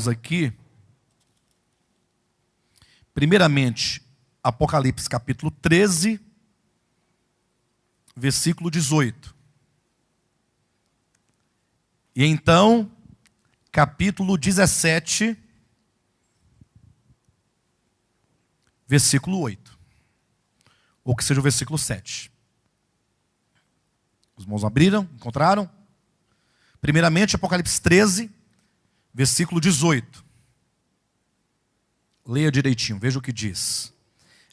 olharmos aqui, primeiramente, Apocalipse capítulo 13, versículo 18. E então, capítulo 17, versículo 8. Ou que seja o versículo 7. Os irmãos abriram? Encontraram? Primeiramente, Apocalipse 13, versículo 18. Leia direitinho, veja o que diz.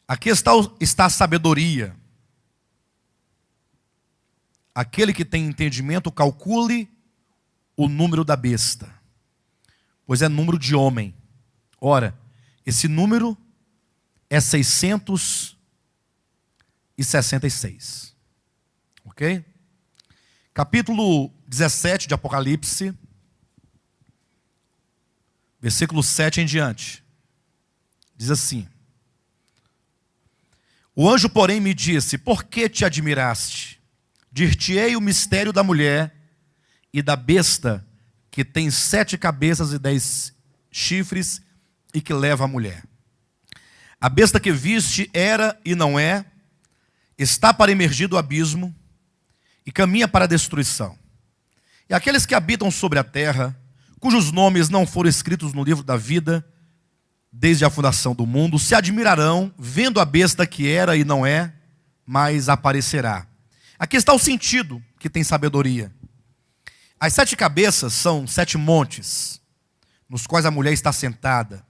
Aqui está a sabedoria. Aquele que tem entendimento, calcule o número da besta, pois é número de homem. Ora, esse número é 666. Ok? Capítulo 17 de Apocalipse, versículo 7 em diante. Diz assim: o anjo, porém, me disse: por que te admiraste? Dir-te-ei o mistério da mulher e da besta, que tem 7 cabeças e 10 chifres, e que leva a mulher. A besta que viste era e não é, está para emergir do abismo, e caminha para a destruição. E aqueles que habitam sobre a terra, cujos nomes não foram escritos no livro da vida, desde a fundação do mundo, se admirarão, vendo a besta que era e não é, mas aparecerá. Aqui está o sentido que tem sabedoria. As 7 cabeças são 7 montes, nos quais a mulher está sentada.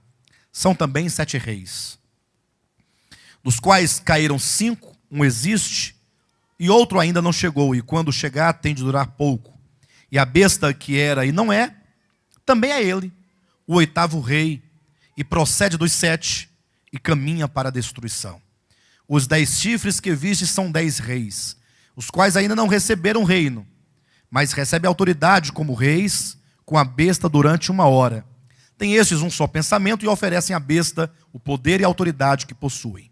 São também 7 reis, dos quais caíram 5, um existe, e outro ainda não chegou, e quando chegar tem de durar pouco. E a besta que era e não é, também é ele, o 8º rei, e procede dos 7, e caminha para a destruição. Os 10 chifres que viste são 10 reis, os quais ainda não receberam reino, mas recebem autoridade como reis, com a besta durante 1 hora. Tem estes um só pensamento, e oferecem à besta o poder e a autoridade que possuem.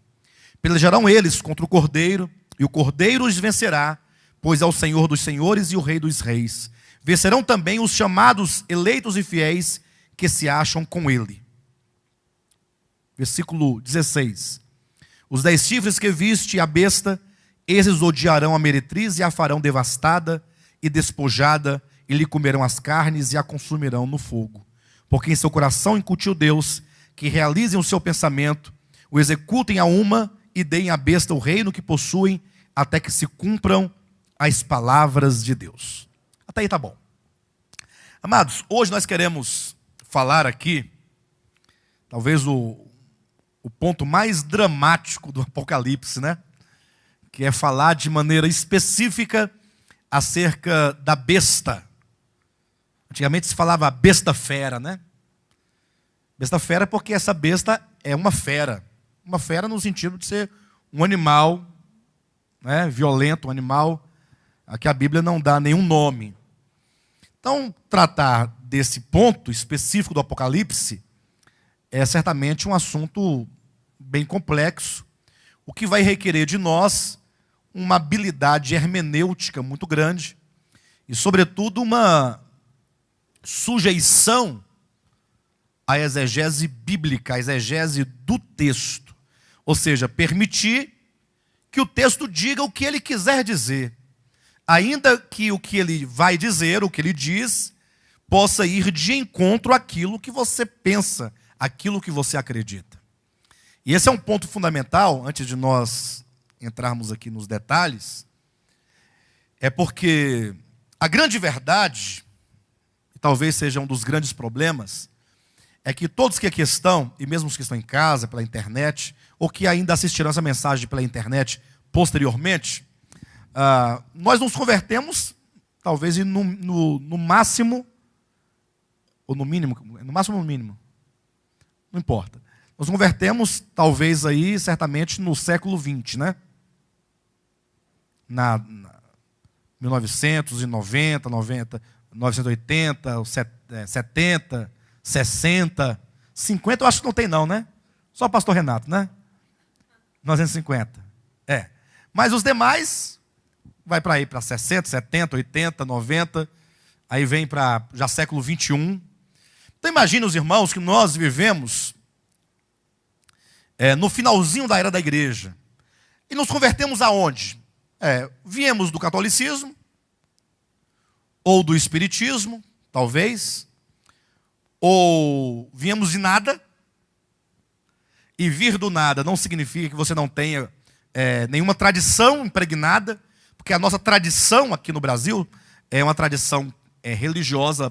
Pelejarão eles contra o Cordeiro, e o Cordeiro os vencerá, pois é o Senhor dos senhores e o Rei dos reis. Vencerão também os chamados eleitos e fiéis, que se acham com ele. Versículo 16. Os 10 chifres que viste a besta, esses odiarão a meretriz e a farão devastada e despojada, e lhe comerão as carnes e a consumirão no fogo. Porque em seu coração incutiu Deus, que realizem o seu pensamento, o executem a uma e deem à besta o reino que possuem, até que se cumpram as palavras de Deus. Até aí tá bom. Amados, hoje nós queremos falar aqui, talvez o ponto mais dramático do Apocalipse, né? Que é falar de maneira específica acerca da besta. Antigamente se falava besta fera, né? Besta fera porque essa besta é uma fera. Uma fera no sentido de ser um animal, né, violento, um animal a que a Bíblia não dá nenhum nome. Então, tratar desse ponto específico do Apocalipse é certamente um assunto bem complexo, o que vai requerer de nós uma habilidade hermenêutica muito grande e, sobretudo, uma sujeição à exegese bíblica, à exegese do texto. Ou seja, permitir que o texto diga o que ele quiser dizer, ainda que o que ele vai dizer, o que ele diz, possa ir de encontro àquilo que você pensa, àquilo que você acredita. E esse é um ponto fundamental, antes de nós entrarmos aqui nos detalhes, é porque a grande verdade, e talvez seja um dos grandes problemas, é que todos que aqui estão, e mesmo os que estão em casa, pela internet, ou que ainda assistirão essa mensagem pela internet posteriormente, nós nos convertemos, talvez no máximo, ou no mínimo, no máximo ou no mínimo, não importa. Nós nos convertemos, talvez aí, certamente, no século XX, né? 1990, 1980, 70, 60, 50, eu acho que não tem não, né? Só o pastor Renato, né? 1950. Mas os demais, vai para aí para 60, 70, 80, 90, aí vem para já século 21. Então imagine, os irmãos, que nós vivemos no finalzinho da era da igreja. E nos convertemos aonde? Viemos do catolicismo, ou do espiritismo, talvez, ou viemos de nada. E vir do nada não significa que você não tenha nenhuma tradição impregnada, porque a nossa tradição aqui no Brasil é uma tradição religiosa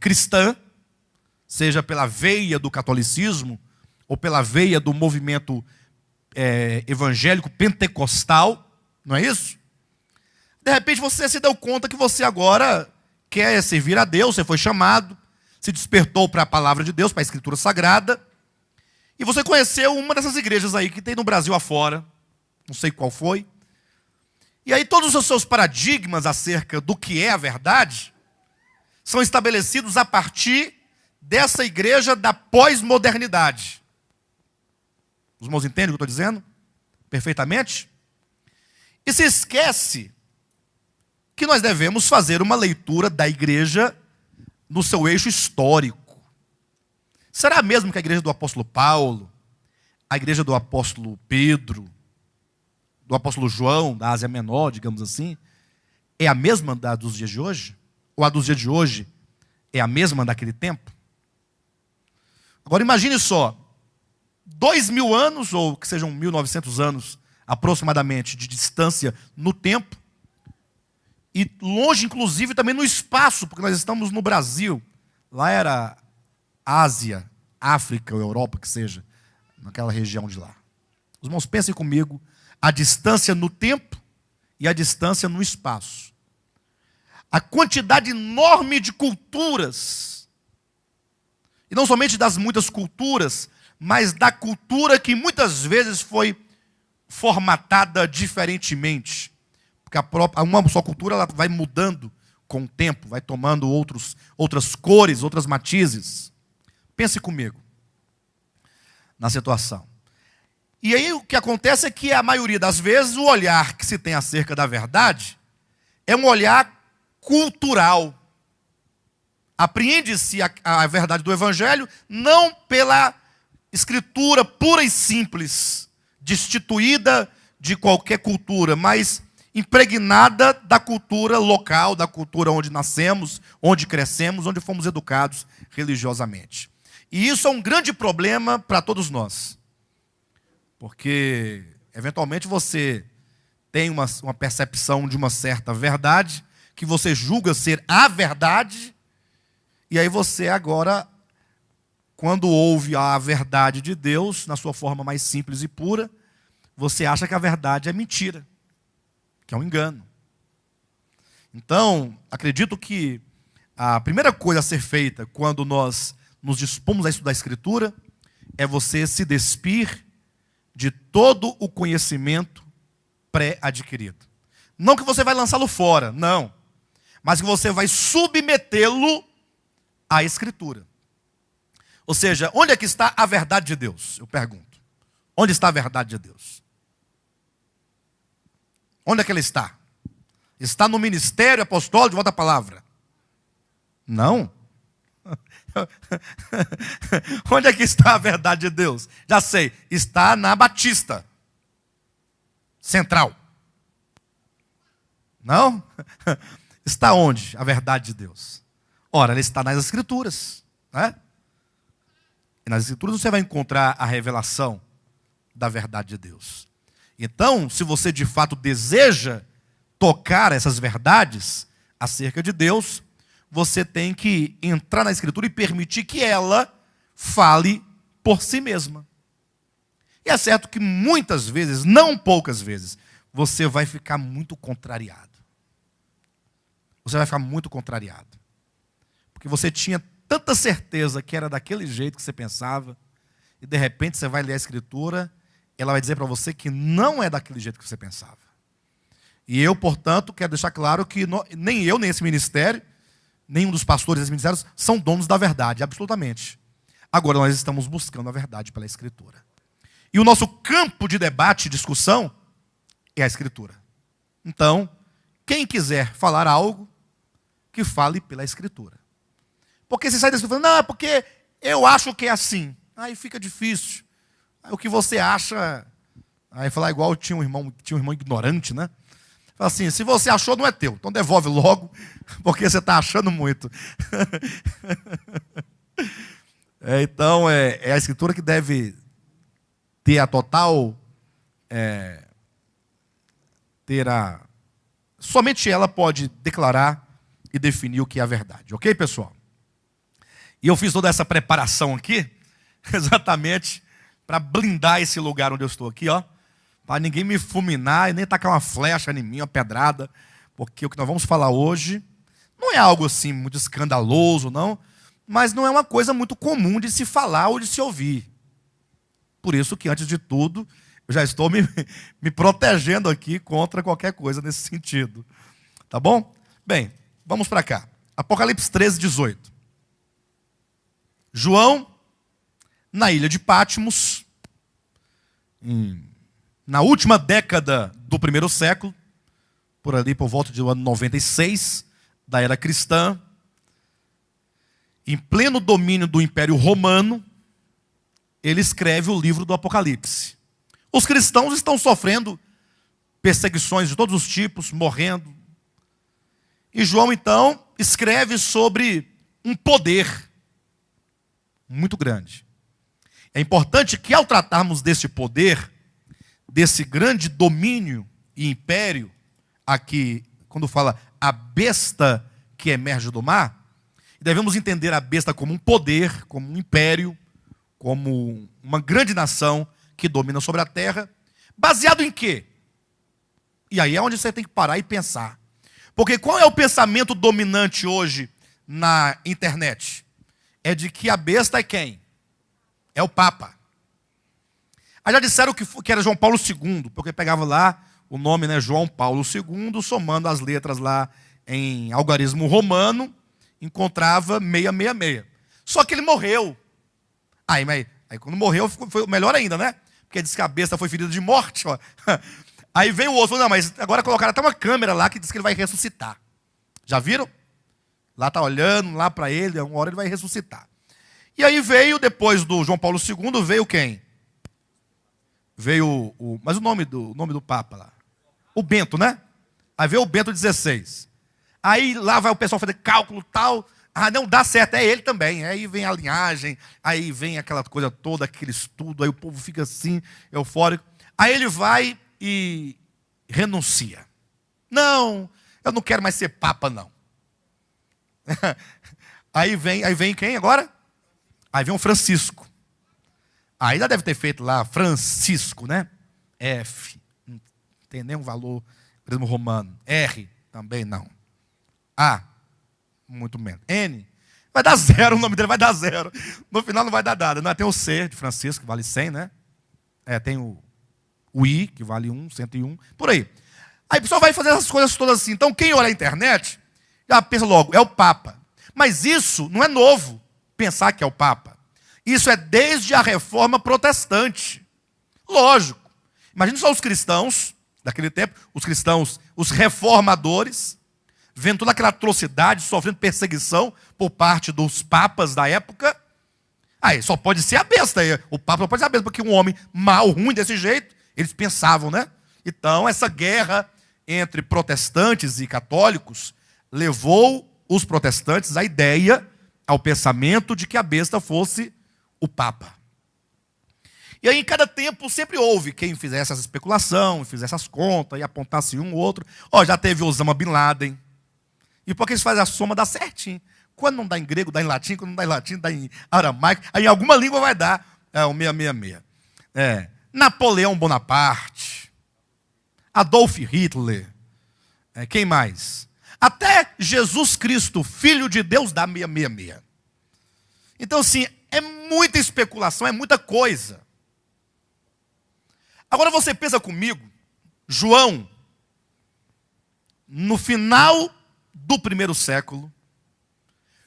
cristã, seja pela veia do catolicismo, ou pela veia do movimento evangélico pentecostal, não é isso? De repente você se deu conta que você agora quer servir a Deus, você foi chamado, se despertou para a palavra de Deus, para a Escritura Sagrada, e você conheceu uma dessas igrejas aí que tem no Brasil afora, não sei qual foi, e aí todos os seus paradigmas acerca do que é a verdade são estabelecidos a partir dessa igreja da pós-modernidade. Os irmãos entendem o que eu estou dizendo? Perfeitamente? E se esquece que nós devemos fazer uma leitura da igreja no seu eixo histórico. Será mesmo que a igreja do apóstolo Paulo, a igreja do apóstolo Pedro, do apóstolo João, da Ásia Menor, digamos assim, é a mesma da dos dias de hoje? Ou a dos dias de hoje é a mesma daquele tempo? Agora imagine só, 2000 anos, ou que sejam 1900 anos aproximadamente, de distância no tempo, e longe inclusive também no espaço, porque nós estamos no Brasil, lá era Ásia, África ou Europa, que seja, naquela região de lá. Os irmãos, pensem comigo, a distância no tempo e a distância no espaço. A quantidade enorme de culturas, e não somente das muitas culturas, mas da cultura que muitas vezes foi formatada diferentemente. Porque uma só cultura ela vai mudando com o tempo, vai tomando outras cores, outras matizes. Pense comigo na situação. E aí o que acontece é que a maioria das vezes o olhar que se tem acerca da verdade é um olhar cultural. Apreende-se a verdade do Evangelho não pela escritura pura e simples, destituída de qualquer cultura, mas impregnada da cultura local, da cultura onde nascemos, onde crescemos, onde fomos educados religiosamente. E isso é um grande problema para todos nós. Porque, eventualmente, você tem uma percepção de uma certa verdade, que você julga ser a verdade, e aí você agora, quando ouve a verdade de Deus, na sua forma mais simples e pura, você acha que a verdade é mentira, que é um engano. Então, acredito que a primeira coisa a ser feita quando nós nos dispomos a estudar a Escritura é você se despir de todo o conhecimento pré-adquirido. Não que você vai lançá-lo fora, não. Mas que você vai submetê-lo à Escritura. Ou seja, onde é que está a verdade de Deus? Eu pergunto. Onde está a verdade de Deus? Onde é que ela está? Está no ministério apostólico de volta à palavra? Não. Onde é que está a verdade de Deus? Já sei, está na Batista Central. Não? Está onde a verdade de Deus? Ora, ela está nas Escrituras, né? E nas Escrituras você vai encontrar a revelação da verdade de Deus. Então, se você de fato deseja tocar essas verdades acerca de Deus, você tem que entrar na Escritura e permitir que ela fale por si mesma. E é certo que muitas vezes, não poucas vezes, você vai ficar muito contrariado. Você vai ficar muito contrariado. Porque você tinha tanta certeza que era daquele jeito que você pensava, e de repente você vai ler a Escritura, ela vai dizer para você que não é daquele jeito que você pensava. E eu, portanto, quero deixar claro que nem eu, nem esse ministério, nenhum dos pastores desses ministérios são donos da verdade, absolutamente. Agora nós estamos buscando a verdade pela Escritura. E o nosso campo de debate e discussão é a Escritura. Então, quem quiser falar algo, que fale pela Escritura. Porque você sai desse falando, não, é porque eu acho que é assim. Aí fica difícil. Aí o que você acha... Aí falar igual tinha um irmão ignorante, né? Fala assim, se você achou, não é teu. Então devolve logo, porque você está achando muito. Então, é a Escritura que deve ter a total... Somente ela pode declarar e definir o que é a verdade. Ok, pessoal? E eu fiz toda essa preparação aqui, exatamente para blindar esse lugar onde eu estou aqui, ó. Para ninguém me fulminar e nem tacar uma flecha em mim, uma pedrada. Porque o que nós vamos falar hoje não é algo assim muito escandaloso, não. Mas não é uma coisa muito comum de se falar ou de se ouvir. Por isso que, antes de tudo, eu já estou me protegendo aqui contra qualquer coisa nesse sentido. Tá bom? Bem, vamos para cá. Apocalipse 13, 18. João, na ilha de Patmos, na última década do primeiro século, por ali por volta do ano 96, da era cristã, em pleno domínio do Império Romano, ele escreve o livro do Apocalipse. Os cristãos estão sofrendo perseguições de todos os tipos, morrendo. E João, então, escreve sobre um poder muito grande. É importante que, ao tratarmos desse poder, desse grande domínio e império, aqui, quando fala a besta que emerge do mar, devemos entender a besta como um poder, como um império, como uma grande nação que domina sobre a terra, baseado em quê? E aí é onde você tem que parar e pensar. Porque qual é o pensamento dominante hoje na internet? É de que a besta é quem? É o Papa. Aí já disseram que era João Paulo II, porque pegava lá o nome, né, João Paulo II, somando as letras lá em algarismo romano, encontrava 666. Só que ele morreu. Aí quando morreu, foi melhor ainda, né? Porque diz que a besta foi ferida de morte. Ó. Aí veio o outro, não, mas agora colocaram até uma câmera lá que diz que ele vai ressuscitar. Já viram? Lá está olhando, lá para ele, uma hora ele vai ressuscitar. E aí veio, depois do João Paulo II, veio quem? Veio mas o nome do Papa lá? O Bento, né? Aí veio o Bento XVI. Aí lá vai o pessoal fazer cálculo tal. Ah, não dá certo, é ele também. Aí vem a linhagem, aí vem aquela coisa toda, aquele estudo, aí o povo fica assim, eufórico. Aí ele vai e renuncia. Não, eu não quero mais ser Papa, não. Aí vem quem agora? Aí vem o Francisco. Aí já deve ter feito lá Francisco, né? F. Não tem nenhum valor mesmo romano. R também não. A. Muito menos. N. Vai dar zero, o nome dele vai dar zero. No final não vai dar nada. Não, tem o C de Francisco, que vale 100, né? Tem o I, que vale 101. Por aí. Aí o pessoal vai fazer essas coisas todas assim. Então quem olha a internet, já pensa logo, é o Papa. Mas isso não é novo, pensar que é o Papa. Isso é desde a Reforma Protestante. Lógico. Imagina só os cristãos, daquele tempo, os cristãos, os reformadores, vendo toda aquela atrocidade, sofrendo perseguição por parte dos papas da época. Aí só pode ser a besta. O papa não pode ser a besta, porque um homem mau, ruim desse jeito, eles pensavam, né? Então, essa guerra entre protestantes e católicos levou os protestantes à ideia, ao pensamento de que a besta fosse o Papa. E aí, em cada tempo, sempre houve quem fizesse essa especulação, fizesse as contas e apontasse um ou outro. Já teve Osama Bin Laden. E porque eles fazem a soma, dá certinho. Quando não dá em grego, dá em latim. Quando não dá em latim, dá em aramaico. Aí em alguma língua vai dar o 666. Napoleão Bonaparte. Adolf Hitler. Quem mais? Até Jesus Cristo, Filho de Deus, dá 666. Então, assim, é muita especulação, é muita coisa. Agora você pensa comigo, João, no final do primeiro século,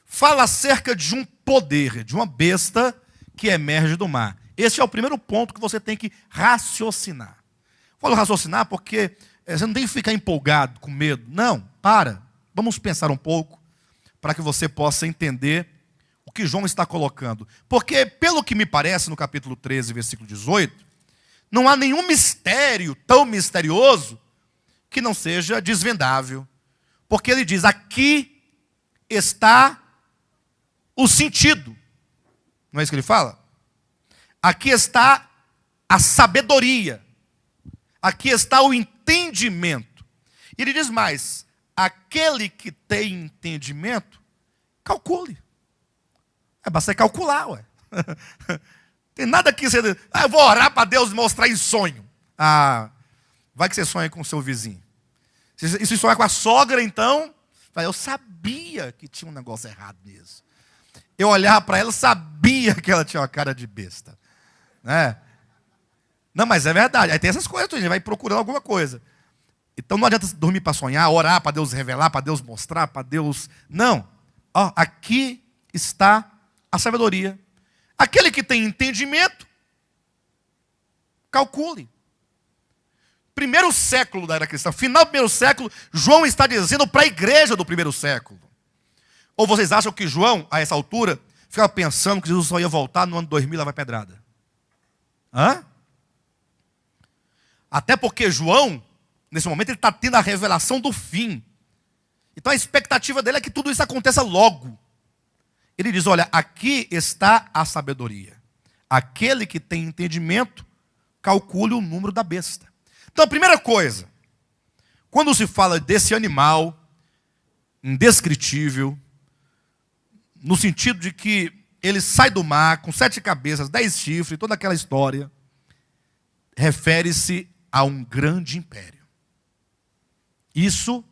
fala acerca de um poder, de uma besta que emerge do mar. Esse é o primeiro ponto que você tem que raciocinar. Falo raciocinar porque você não tem que ficar empolgado, com medo. Não, para. Vamos pensar um pouco para que você possa entender que João está colocando. Porque, pelo que me parece, no capítulo 13, versículo 18, não há nenhum mistério tão misterioso que não seja desvendável. Porque ele diz, aqui está o sentido. Não é isso que ele fala? Aqui está a sabedoria. Aqui está o entendimento. E ele diz mais, aquele que tem entendimento, calcule. É basta calcular, ué. Tem nada aqui, você eu vou orar para Deus mostrar em sonho. Vai que você sonha com o seu vizinho. Se sonhar com a sogra, então, eu sabia que tinha um negócio errado nisso. Eu olhava para ela, sabia que ela tinha uma cara de besta. Né? Não, mas é verdade. Aí tem essas coisas, a gente vai procurando alguma coisa. Então não adianta dormir para sonhar, orar para Deus revelar, para Deus mostrar, para Deus... Não. Aqui está a sabedoria. Aquele que tem entendimento, calcule. Primeiro século da era cristã, final do primeiro século, João está dizendo para a igreja do primeiro século. Ou vocês acham que João, a essa altura, ficava pensando que Jesus só ia voltar no ano 2000 e lá vai pedrada? Até porque João, nesse momento, ele está tendo a revelação do fim. Então a expectativa dele é que tudo isso aconteça logo. Ele diz, olha, aqui está a sabedoria. Aquele que tem entendimento, calcule o número da besta. Então a primeira coisa, quando se fala desse animal indescritível, no sentido de que ele sai do mar com 7 cabeças, 10 chifres, toda aquela história, refere-se a um grande império. Isso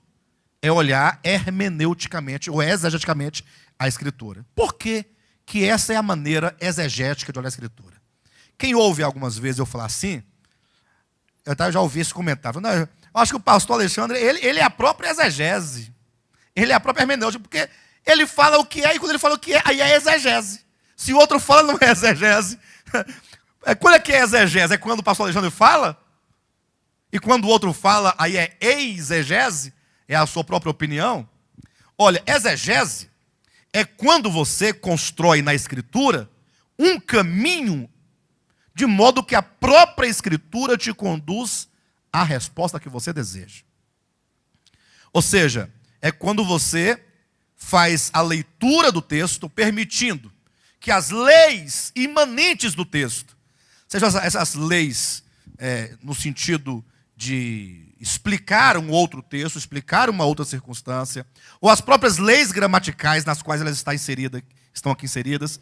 é olhar hermeneuticamente, ou exegeticamente, a Escritura. Por que que essa é a maneira exegética de olhar a Escritura? Quem ouve algumas vezes eu falar assim, eu já ouvi esse comentário. Não, eu acho que o pastor Alexandre, ele é a própria exegese. Ele é a própria hermenêutica, porque ele fala o que é, e quando ele fala o que é, aí é exegese. Se o outro fala, não é exegese. Quando é que é exegese? É quando o pastor Alexandre fala? E quando o outro fala, aí é exegese? É a sua própria opinião? Olha, exegese é quando você constrói na Escritura um caminho de modo que a própria Escritura te conduz à resposta que você deseja. Ou seja, é quando você faz a leitura do texto, permitindo que as leis imanentes do texto, sejam essas leis no sentido de explicar um outro texto, explicar uma outra circunstância, ou as próprias leis gramaticais nas quais elas estão aqui inseridas,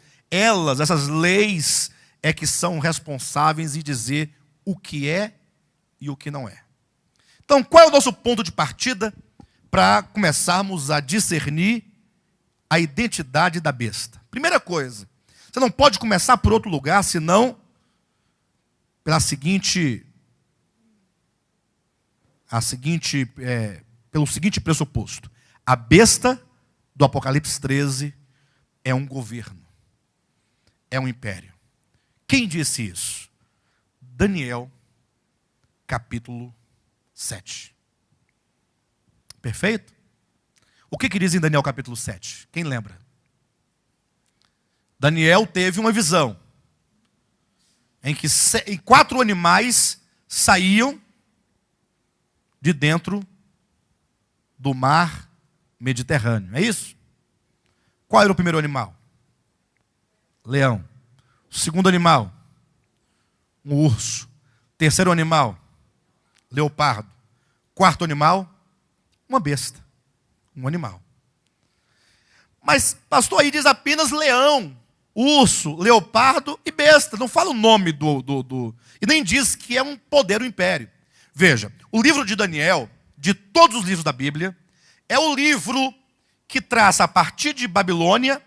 essas leis é que são responsáveis em dizer o que é e o que não é. Então, qual é o nosso ponto de partida para começarmos a discernir a identidade da besta? Primeira coisa, você não pode começar por outro lugar, senão pelo seguinte pressuposto. A besta do Apocalipse 13 é um governo, é um império. Quem disse isso? Daniel, capítulo 7. Perfeito? O que diz em Daniel capítulo 7? Quem lembra? Daniel teve uma visão em que 4 animais saíam de dentro do mar Mediterrâneo. É isso? Qual era o primeiro animal? Leão. O segundo animal? Um urso. Terceiro animal? Leopardo. Quarto animal? Uma besta. Um animal. Mas, pastor, aí diz apenas leão, urso, leopardo e besta. Não fala o nome e nem diz que é um poder, um império. Veja, o livro de Daniel, de todos os livros da Bíblia, é o livro que traça a partir de Babilônia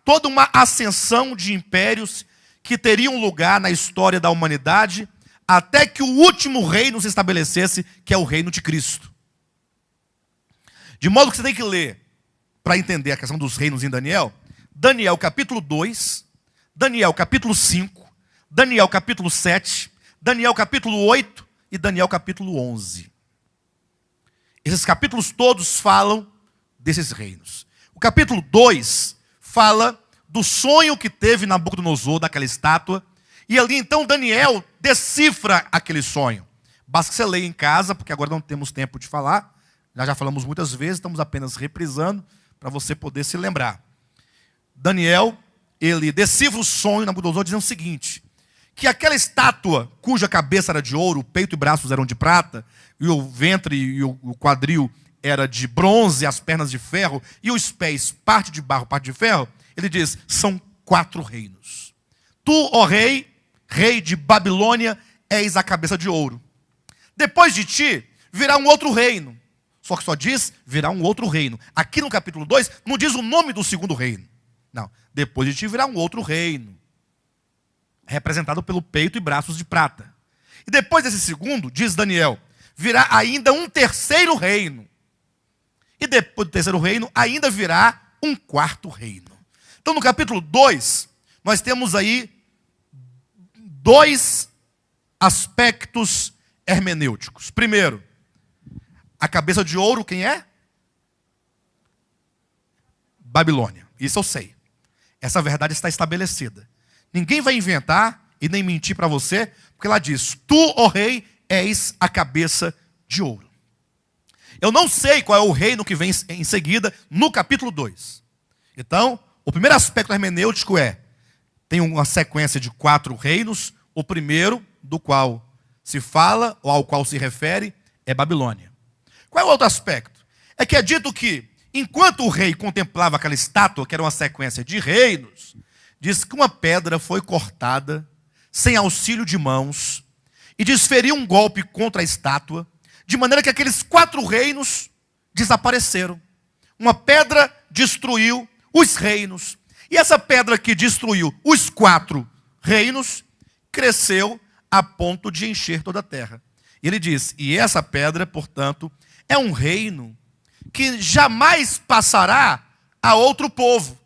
toda uma ascensão de impérios que teriam lugar na história da humanidade até que o último reino se estabelecesse, que é o reino de Cristo. De modo que você tem que ler, para entender a questão dos reinos em Daniel, Daniel capítulo 2, Daniel capítulo 5, Daniel capítulo 7, Daniel capítulo 8 e Daniel capítulo 11. Esses capítulos todos falam desses reinos. O capítulo 2 fala do sonho que teve Nabucodonosor, daquela estátua, e ali então Daniel decifra aquele sonho. Basta que você leia em casa, porque agora não temos tempo de falar, nós já falamos muitas vezes, estamos apenas reprisando, para você poder se lembrar. Daniel, ele decifra o sonho de Nabucodonosor dizendo o seguinte, que aquela estátua, cuja cabeça era de ouro, o peito e braços eram de prata, e o ventre e o quadril era de bronze, as pernas de ferro, e os pés, parte de barro, parte de ferro, ele diz, são 4 reinos. Tu, ó rei, rei de Babilônia, és a cabeça de ouro. Depois de ti, virá um outro reino. Só que só diz, virá um outro reino. Aqui no capítulo 2, não diz o nome do segundo reino. Não, depois de ti virá um outro reino, representado pelo peito e braços de prata. E depois desse segundo, diz Daniel, virá ainda um terceiro reino. E depois do terceiro reino, ainda virá um quarto reino. Então, no capítulo 2, nós temos aí 2 aspectos hermenêuticos. Primeiro, a cabeça de ouro, quem é? Babilônia. Isso eu sei. Essa verdade está estabelecida. Ninguém vai inventar e nem mentir para você, porque ela diz, tu, ó rei, és a cabeça de ouro. Eu não sei qual é o reino que vem em seguida no capítulo 2. Então, o primeiro aspecto hermenêutico tem uma sequência de 4 reinos, o primeiro do qual se fala, ou ao qual se refere, é Babilônia. Qual é o outro aspecto? É que é dito que, enquanto o rei contemplava aquela estátua, que era uma sequência de reinos, diz que uma pedra foi cortada, sem auxílio de mãos, e desferiu um golpe contra a estátua, de maneira que aqueles 4 reinos desapareceram. Uma pedra destruiu os reinos. E essa pedra que destruiu os 4 reinos, cresceu a ponto de encher toda a terra. E ele diz, e essa pedra, portanto, é um reino que jamais passará a outro povo.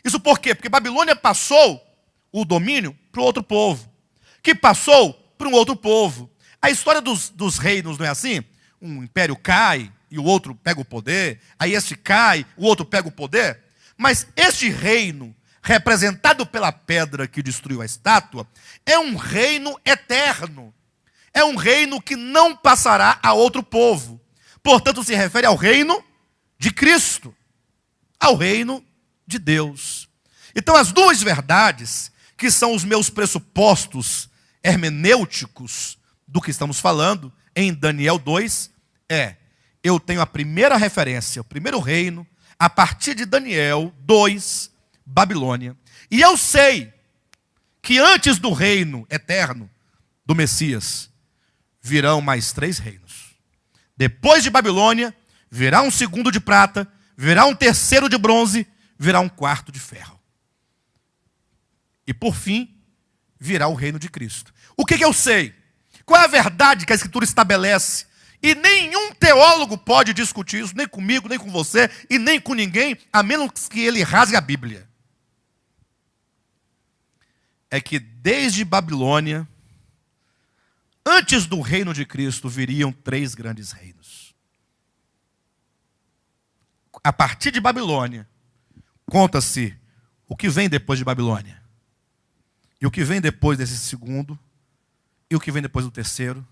Isso por quê? Porque Babilônia passou o domínio para o outro povo, que passou para um outro povo. A história dos reinos não é assim? Um império cai e o outro pega o poder, aí este cai, o outro pega o poder. Mas este reino, representado pela pedra que destruiu a estátua, é um reino eterno. É um reino que não passará a outro povo. Portanto, se refere ao reino de Cristo, ao reino de Deus. Então, as 2 verdades, que são os meus pressupostos hermenêuticos do que estamos falando, em Daniel 2, eu tenho a primeira referência, o primeiro reino, a partir de Daniel 2, Babilônia. E eu sei que antes do reino eterno do Messias, virão mais 3 reinos. Depois de Babilônia, virá um segundo de prata, virá um terceiro de bronze, virá um quarto de ferro. E por fim, virá o reino de Cristo. O que eu sei? Qual é a verdade que a Escritura estabelece? E nenhum teólogo pode discutir isso, nem comigo, nem com você, e nem com ninguém, a menos que ele rasgue a Bíblia. É que desde Babilônia, antes do reino de Cristo, viriam 3 grandes reinos. A partir de Babilônia, conta-se o que vem depois de Babilônia. E o que vem depois desse segundo, e o que vem depois do terceiro,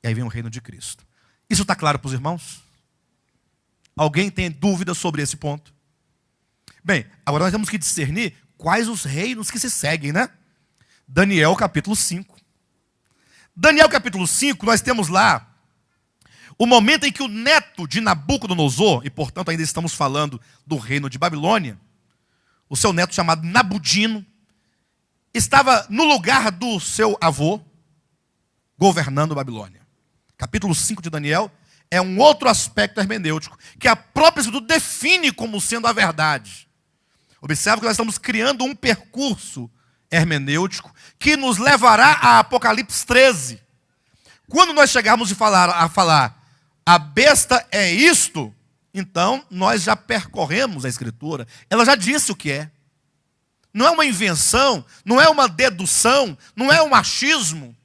e aí vem o reino de Cristo. Isso está claro para os irmãos? Alguém tem dúvida sobre esse ponto? Bem, agora nós temos que discernir quais os reinos que se seguem, né? Daniel capítulo 5. Daniel capítulo 5, nós temos lá o momento em que o neto de Nabucodonosor, e portanto ainda estamos falando do reino de Babilônia, o seu neto chamado Nabudino, estava no lugar do seu avô, governando Babilônia. Capítulo 5 de Daniel é um outro aspecto hermenêutico, que a própria Escritura define como sendo a verdade. Observe que nós estamos criando um percurso hermenêutico que nos levará a Apocalipse 13. Quando nós chegarmos a falar a besta é isto, então nós já percorremos a Escritura. Ela já disse o que é. Não é uma invenção, não é uma dedução, não é um achismo,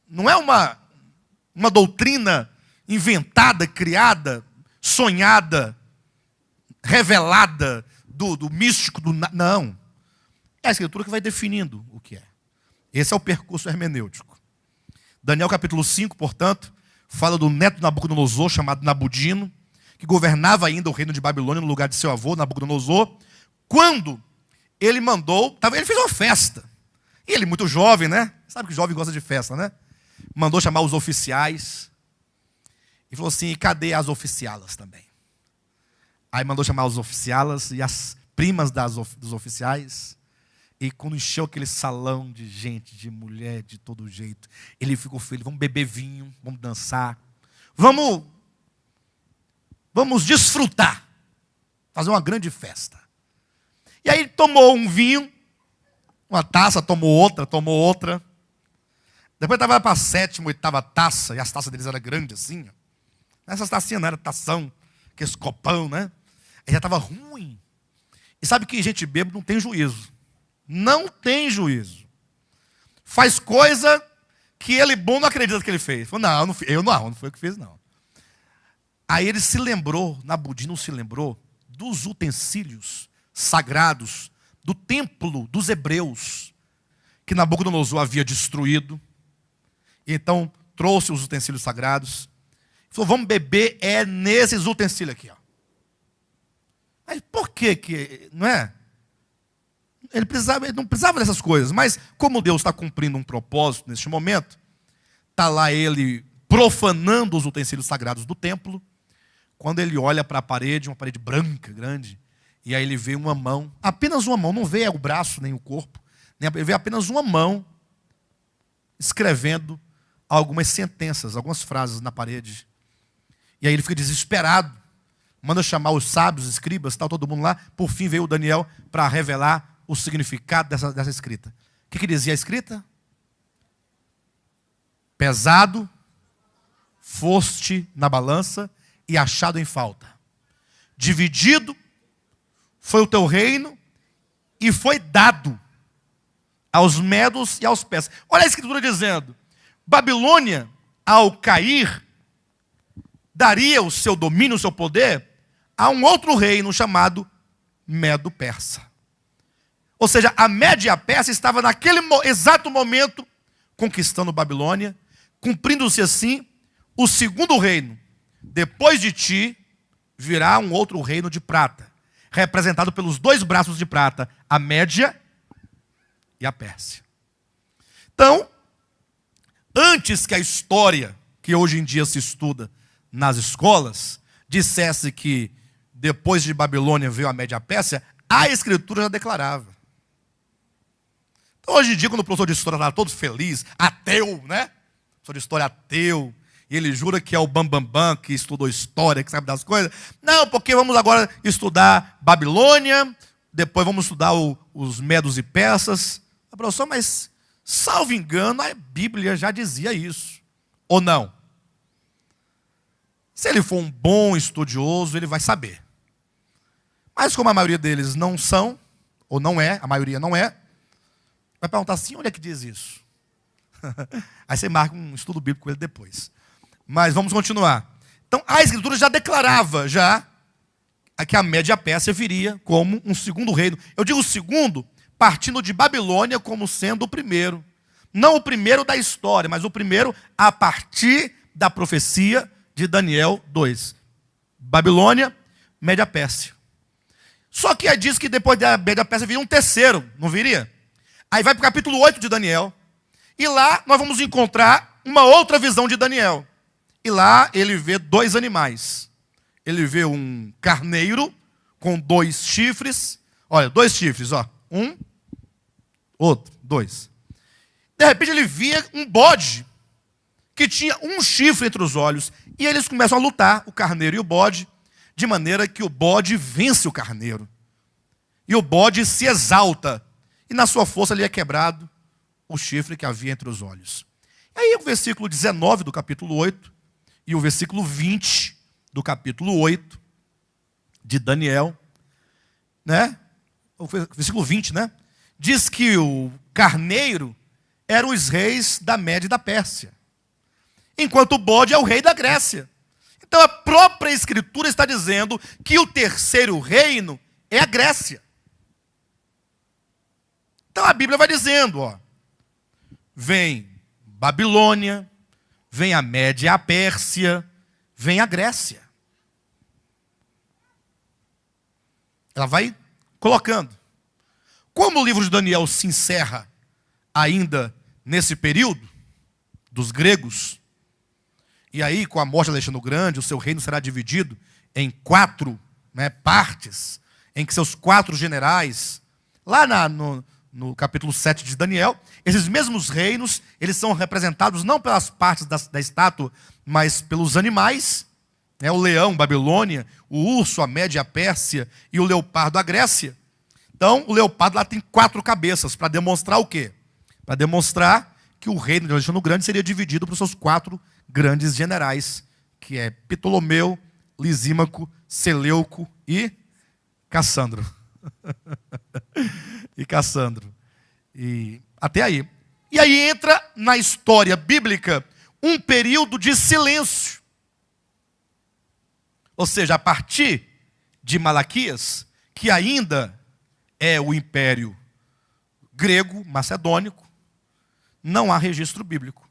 não é uma doutrina inventada, criada, sonhada, revelada do místico, não. É a Escritura que vai definindo o que é. Esse é o percurso hermenêutico. Daniel capítulo 5, portanto, fala do neto de Nabucodonosor, chamado Nabudino, que governava ainda o reino de Babilônia no lugar de seu avô, Nabucodonosor, quando ele mandou, ele fez uma festa. E ele, muito jovem, né? Sabe que jovem gosta de festa, né? Mandou chamar os oficiais. E falou assim, cadê as oficialas também? Aí mandou chamar os oficialas e as primas dos oficiais. E quando encheu aquele salão de gente, de mulher, de todo jeito, ele ficou feliz. Vamos beber vinho, vamos dançar. Vamos desfrutar. Fazer uma grande festa. E aí tomou um vinho, uma taça, tomou outra. Depois estava para a 7ª, 8ª taça, e as taças deles eram grandes assim. Essas tacinhas não eram tação, aqueles copão, né? Aí já estava ruim. E sabe que gente bêbada não tem juízo. Não tem juízo. Faz coisa que ele bom não acredita que ele fez. Falou, não foi eu que fiz, não. Aí ele se lembrou, Nabudino se lembrou dos utensílios sagrados do templo dos hebreus, que Nabucodonosor havia destruído. E então trouxe os utensílios sagrados. Falou, vamos beber nesses utensílios aqui. Ó. Mas por que, não é? Ele não precisava dessas coisas, mas como Deus está cumprindo um propósito neste momento, está lá ele profanando os utensílios sagrados do templo, quando ele olha para a parede, uma parede branca, grande, e aí ele vê uma mão, apenas uma mão, não vê o braço nem o corpo, ele vê apenas uma mão escrevendo algumas sentenças, algumas frases na parede. E aí ele fica desesperado, manda chamar os sábios, escribas, todo mundo lá. Por fim veio o Daniel para revelar o significado dessa escrita. O que dizia a escrita? Pesado foste na balança e achado em falta. Dividido foi o teu reino e foi dado aos medos e aos persas. Olha a escritura dizendo, Babilônia, ao cair, daria o seu domínio, o seu poder, a um outro reino chamado Medo-Persa. Ou seja, a Média e a Pérsia estava naquele exato momento conquistando Babilônia, cumprindo-se assim o segundo reino. Depois de ti virá um outro reino de prata, representado pelos dois braços de prata, a Média e a Pérsia. Então, antes que a história que hoje em dia se estuda nas escolas dissesse que depois de Babilônia veio a Média e a Pérsia, a Escritura já declarava. Então, hoje em dia, quando o professor de história está todo feliz, ateu, né? Professor de história ateu, e ele jura que é o bambambam, que estudou história, que sabe das coisas. Não, porque vamos agora estudar Babilônia, depois vamos estudar os medos e persas. Professor, mas, salvo engano, a Bíblia já dizia isso. Ou não? Se ele for um bom estudioso, ele vai saber. Mas como a maioria deles não são, ou não é, a maioria não é, vai perguntar assim, onde é que diz isso? Aí você marca um estudo bíblico com ele depois. Mas vamos continuar. Então, a Escritura já declarava que a Média Pérsia viria como um segundo reino. Eu digo segundo, partindo de Babilônia como sendo o primeiro. Não o primeiro da história, mas o primeiro a partir da profecia de Daniel 2. Babilônia, Média Pérsia. Só que aí diz que depois da Média Pérsia viria um terceiro, não viria? Aí vai para o capítulo 8 de Daniel. E lá nós vamos encontrar uma outra visão de Daniel. E lá ele vê dois animais. Ele vê um carneiro com 2 chifres. Olha, 2 chifres, ó. Um, outro, 2. De repente ele via um bode que tinha um chifre entre os olhos. E eles começam a lutar, o carneiro e o bode, de maneira que o bode vence o carneiro. E o bode se exalta. E na sua força lhe é quebrado o chifre que havia entre os olhos. E aí o versículo 19 do capítulo 8 e o versículo 20 do capítulo 8 de Daniel, né? O versículo 20, né? Diz que o carneiro eram os reis da Média e da Pérsia, enquanto o bode é o rei da Grécia. Então a própria Escritura está dizendo que o terceiro reino é a Grécia. Então a Bíblia vai dizendo, ó, vem Babilônia, vem a Média e a Pérsia, vem a Grécia. Ela vai colocando. Como o livro de Daniel se encerra ainda nesse período dos gregos, e aí com a morte de Alexandre o Grande, o seu reino será dividido em 4 partes, em que seus 4 generais, lá no capítulo 7 de Daniel, esses mesmos reinos, eles são representados não pelas partes da estátua, mas pelos animais, o leão, Babilônia, o urso, a Média e a Pérsia, e o leopardo, a Grécia. Então, o leopardo lá tem 4 cabeças, para demonstrar o quê? Para demonstrar que o reino de Alexandre o Grande seria dividido por seus 4 grandes generais, que é Ptolomeu, Lisímaco, Seleuco e Cassandro. E Cassandro. E até aí. E aí entra na história bíblica um período de silêncio. Ou seja, a partir de Malaquias, que ainda é o império grego, macedônico, não há registro bíblico.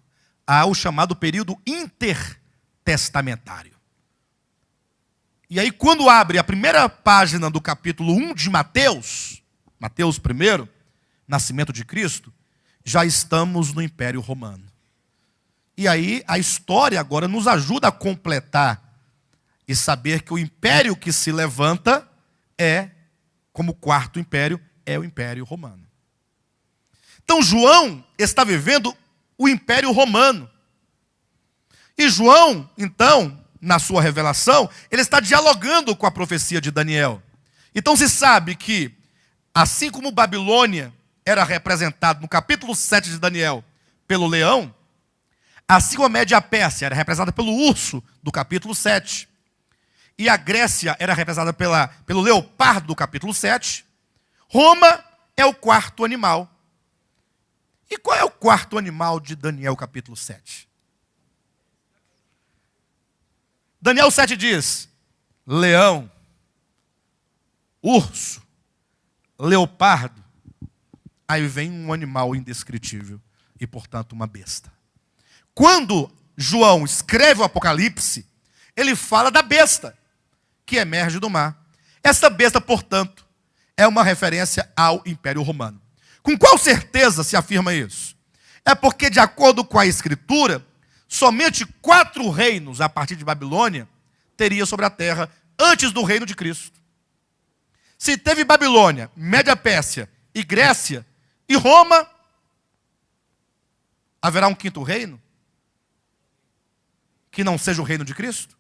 Há o chamado período intertestamentário. E aí, quando abre a primeira página do capítulo 1 de Mateus, Mateus 1, nascimento de Cristo, já estamos no Império Romano. E aí, a história agora nos ajuda a completar e saber que o império que se levanta como 4º império, é o Império Romano. Então, João está vivendo o Império Romano. E João, então, na sua revelação, ele está dialogando com a profecia de Daniel. Então se sabe que, assim como Babilônia era representado no capítulo 7 de Daniel pelo leão, assim como a Média e a Pérsia era representada pelo urso do capítulo 7, e a Grécia era representada pelo leopardo do capítulo 7, Roma é o 4º animal. E qual é o 4º animal de Daniel capítulo 7? Daniel 7 diz: leão, urso, leopardo. Aí vem um animal indescritível e, portanto, uma besta. Quando João escreve o Apocalipse, ele fala da besta que emerge do mar. Esta besta, portanto, é uma referência ao Império Romano. Com qual certeza se afirma isso? É porque, de acordo com a Escritura, somente 4 reinos, a partir de Babilônia, teria sobre a terra antes do reino de Cristo. Se teve Babilônia, Média Pérsia e Grécia e Roma, haverá um 5º reino? Que não seja o reino de Cristo?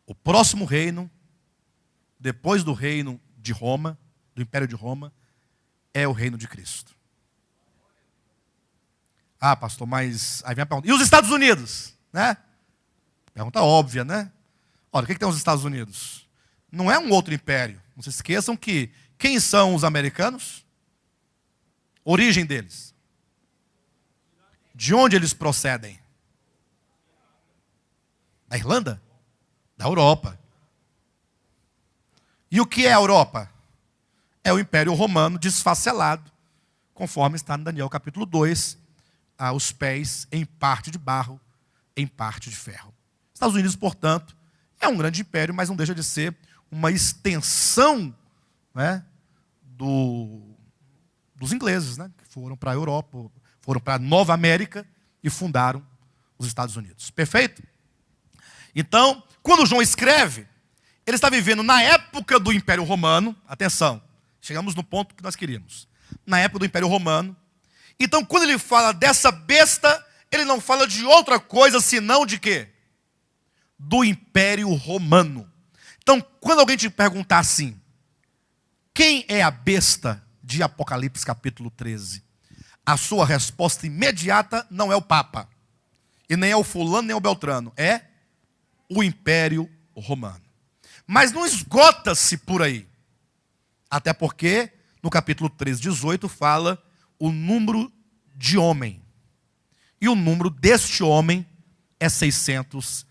O próximo reino, depois do reino de Roma, do Império de Roma, é o reino de Cristo. Ah, pastor, mas aí vem a pergunta: e os Estados Unidos? Né? Pergunta óbvia, né? Olha, o que tem os Estados Unidos? Não é um outro império. Não se esqueçam que quem são os americanos? Origem deles. De onde eles procedem? Da Irlanda? Da Europa. E o que é a Europa? É o Império Romano desfacelado, conforme está no Daniel capítulo 2, aos pés em parte de barro, em parte de ferro. Estados Unidos, portanto, é um grande império, mas não deixa de ser uma extensão, né, dos ingleses, né, que foram para a Europa, foram para a Nova América e fundaram os Estados Unidos. Perfeito? Então, quando João escreve, ele está vivendo na época do Império Romano. Atenção, chegamos no ponto que nós queríamos. Na época do Império Romano. Então, quando ele fala dessa besta, ele não fala de outra coisa senão de quê? Do Império Romano. Então, quando alguém te perguntar assim: quem é a besta de Apocalipse capítulo 13? A sua resposta imediata não é o Papa. E nem é o fulano, nem é o Beltrano. É o Império Romano. Mas não esgota-se por aí. Até porque, no capítulo 13, 18, fala o número de homem. E o número deste homem é 613.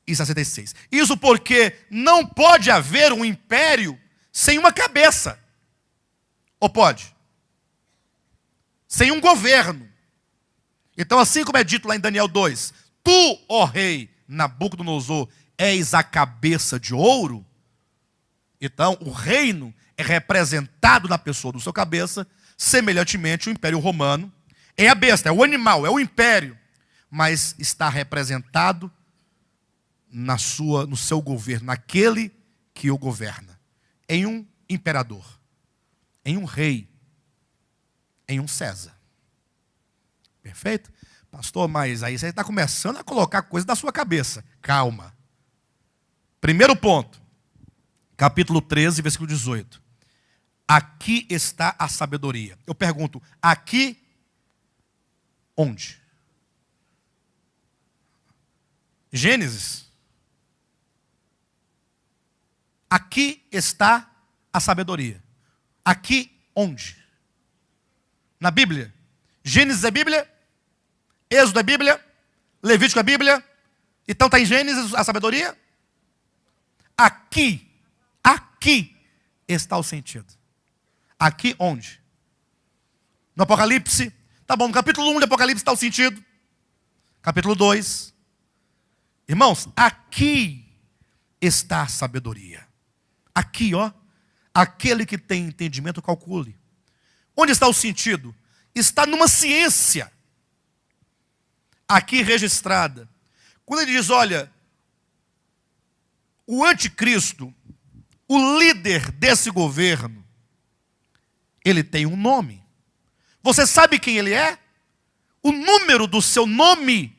e 66. Isso porque não pode haver um império sem uma cabeça. Ou pode? Sem um governo. Então, assim como é dito lá em Daniel 2, tu, ó rei Nabucodonosor, és a cabeça de ouro. Então, o reino é representado na pessoa do seu cabeça, semelhantemente o Império Romano é a besta, é o animal, é o império, mas está representado no seu governo, naquele que o governa, em um imperador, em um rei, em um César. Perfeito? Pastor, mas aí você está começando a colocar coisas da sua cabeça. Calma. Primeiro ponto, capítulo 13, versículo 18. Aqui está a sabedoria. Eu pergunto, aqui onde? Gênesis. Aqui está a sabedoria. Aqui onde? Na Bíblia. Gênesis é Bíblia? Êxodo é Bíblia? Levítico é Bíblia? Então está em Gênesis a sabedoria? Aqui está o sentido. Aqui onde? No Apocalipse. Tá bom, no capítulo 1 de Apocalipse está o sentido. Capítulo 2. Irmãos, aqui está a sabedoria. Aqui, ó. Aquele que tem entendimento, calcule. Onde está o sentido? Está numa ciência. Aqui registrada. Quando ele diz, olha, o anticristo, o líder desse governo, ele tem um nome. Você sabe quem ele é? O número do seu nome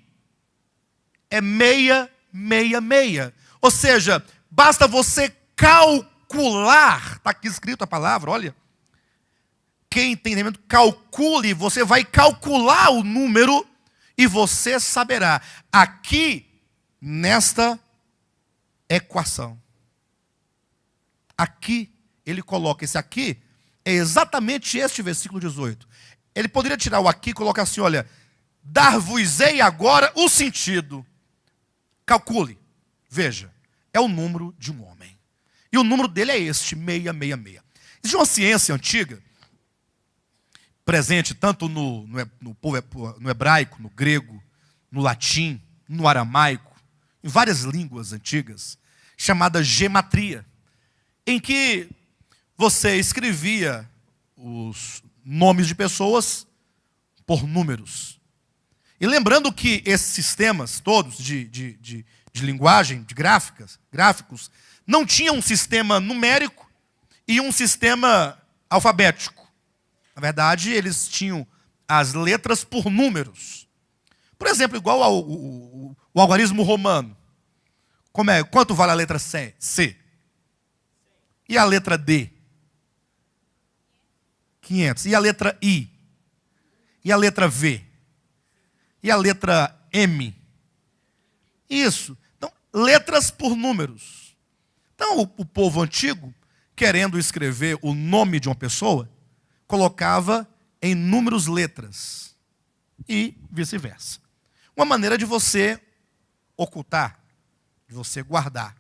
é 666. Ou seja, basta você calcular. Está aqui escrito a palavra, olha. Quem tem entendimento, calcule. Você vai calcular o número e você saberá. Aqui, nesta equação. Aqui, ele coloca esse aqui. É exatamente este versículo 18. Ele poderia tirar o aqui e colocar assim, olha, dar-vos-ei agora o sentido. Calcule. Veja, é o número de um homem. E o número dele é este, 666. Existe uma ciência antiga, presente tanto no hebraico, no grego, no latim, no aramaico, em várias línguas antigas, chamada gematria, em que você escrevia os nomes de pessoas por números. E lembrando que esses sistemas todos de linguagem, de gráficos, não tinham um sistema numérico e um sistema alfabético. Na verdade, eles tinham as letras por números. Por exemplo, igual ao algarismo romano. Quanto vale a letra C? E a letra D? 500. E a letra I? E a letra V? E a letra M? Isso. Então, letras por números. Então, o povo antigo, querendo escrever o nome de uma pessoa, colocava em números letras. E vice-versa. Uma maneira de você ocultar, de você guardar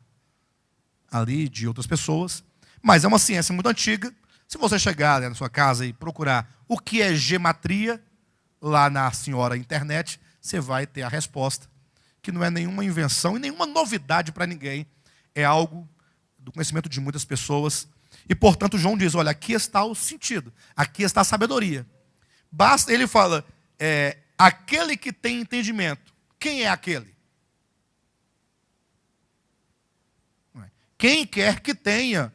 ali de outras pessoas. Mas é uma ciência muito antiga. Se você chegar na sua casa e procurar o que é gematria, lá na senhora internet, você vai ter a resposta, que não é nenhuma invenção e nenhuma novidade para ninguém. É algo do conhecimento de muitas pessoas. E, portanto, João diz, olha, aqui está o sentido, aqui está a sabedoria. Basta, ele fala, aquele que tem entendimento. Quem é aquele? Quem quer que tenha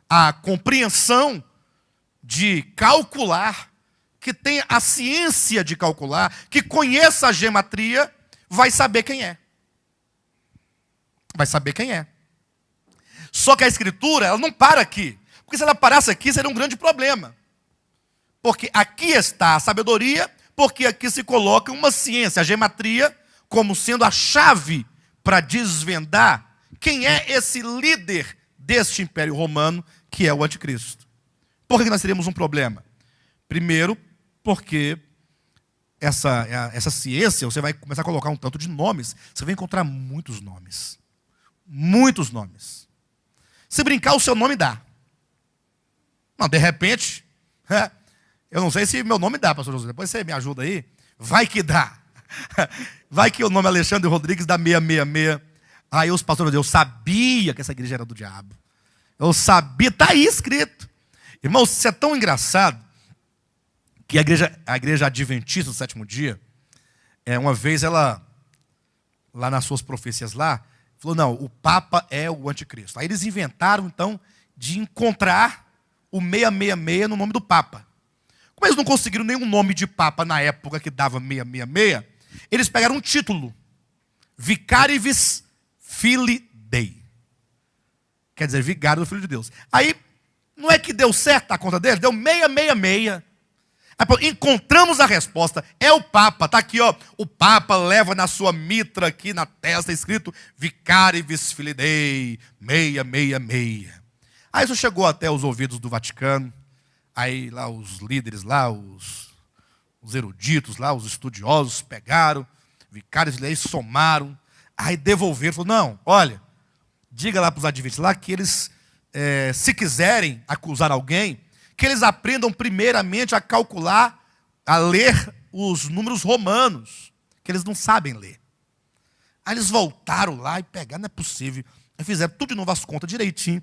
a compreensão de calcular, que tenha a ciência de calcular, que conheça a gematria, vai saber quem é. Vai saber quem é. Só que a Escritura, ela não para aqui. Porque se ela parasse aqui, seria um grande problema. Porque aqui está a sabedoria, porque aqui se coloca uma ciência, a gematria, como sendo a chave para desvendar quem é esse líder deste Império Romano, que é o Anticristo. Por que nós teríamos um problema? Primeiro, porque essa ciência, você vai começar a colocar um tanto de nomes, você vai encontrar muitos nomes. Muitos nomes. Se brincar, o seu nome dá. Não, de repente, eu não sei se meu nome dá, pastor José. Depois você me ajuda aí. Vai que dá. Vai que o nome é Alexandre Rodrigues dá 666. Aí os pastores dizem, eu sabia que essa igreja era do diabo. Eu sabia, está aí escrito. Irmãos, isso é tão engraçado que a igreja adventista do sétimo dia, uma vez ela, lá nas suas profecias lá, falou, não, o Papa é o anticristo. Aí eles inventaram, então, de encontrar o 666 no nome do Papa. Como eles não conseguiram nenhum nome de Papa na época que dava 666, eles pegaram um título. Vicarivis Filii Dei. Quer dizer, vigário do Filho de Deus. Aí, não é que deu certo a conta dele? Deu 666. Aí, encontramos a resposta. É o Papa. Está aqui, ó. O Papa leva na sua mitra aqui na testa escrito Vicarivis Filii Dei 666. Aí isso chegou até os ouvidos do Vaticano. Aí lá os líderes lá, os eruditos lá, os estudiosos pegaram, Vicarivis Filii Dei, somaram. Aí devolveram, falou, não, olha, diga lá para os adventistas lá que eles, se quiserem acusar alguém, que eles aprendam primeiramente a calcular, a ler os números romanos, que eles não sabem ler. Aí eles voltaram lá e pegaram, não é possível. Aí fizeram tudo de novo as contas direitinho,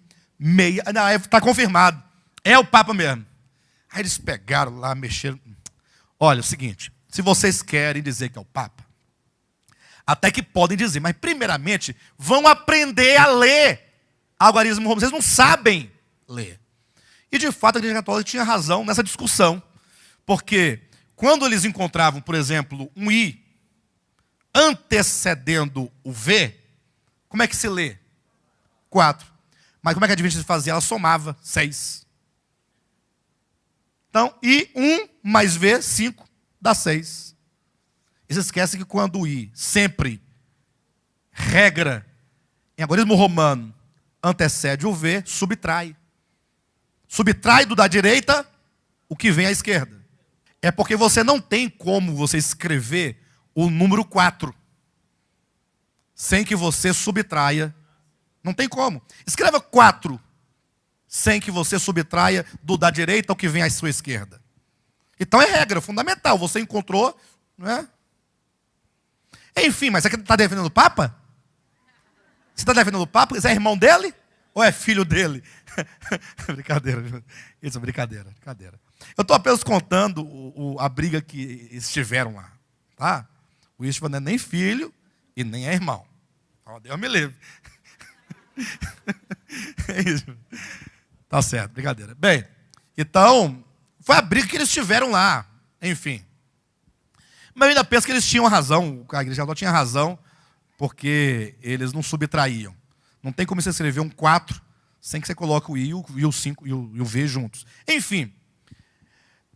está confirmado, é o Papa mesmo. Aí eles pegaram lá, mexeram. Olha, é o seguinte, se vocês querem dizer que é o Papa, até que podem dizer, mas primeiramente vão aprender a ler algarismo romano. Vocês não sabem ler. E de fato a Igreja Católica tinha razão nessa discussão. Porque quando eles encontravam, por exemplo, um I antecedendo o V, como é que se lê? 4. Mas como é que a Adventista fazia? Ela somava 6. Então, I, 1 mais V, 5, dá 6. E se esquece que quando o I sempre, regra, em algarismo romano, antecede o V, subtrai. Subtrai do da direita o que vem à esquerda. É porque você não tem como você escrever o número 4 sem que você subtraia. Não tem como. Escreva 4 sem que você subtraia do da direita o que vem à sua esquerda. Então é regra fundamental. Você encontrou, não é? Enfim, mas você está defendendo o Papa? Você está defendendo o Papa? Você é irmão dele? Ou é filho dele? Brincadeira. Isso é brincadeira. Eu estou apenas contando a briga que eles tiveram lá. Tá? O Istvan não é nem filho e nem é irmão. Oh, Deus me livre. É isso. Tá certo, brincadeira. Bem, então, foi a briga que eles tiveram lá. Enfim. Mas eu ainda penso que eles tinham razão, a Igreja Católica tinha razão, porque eles não subtraíam. Não tem como você escrever um 4 sem que você coloque o I, o 5 e o V juntos. Enfim,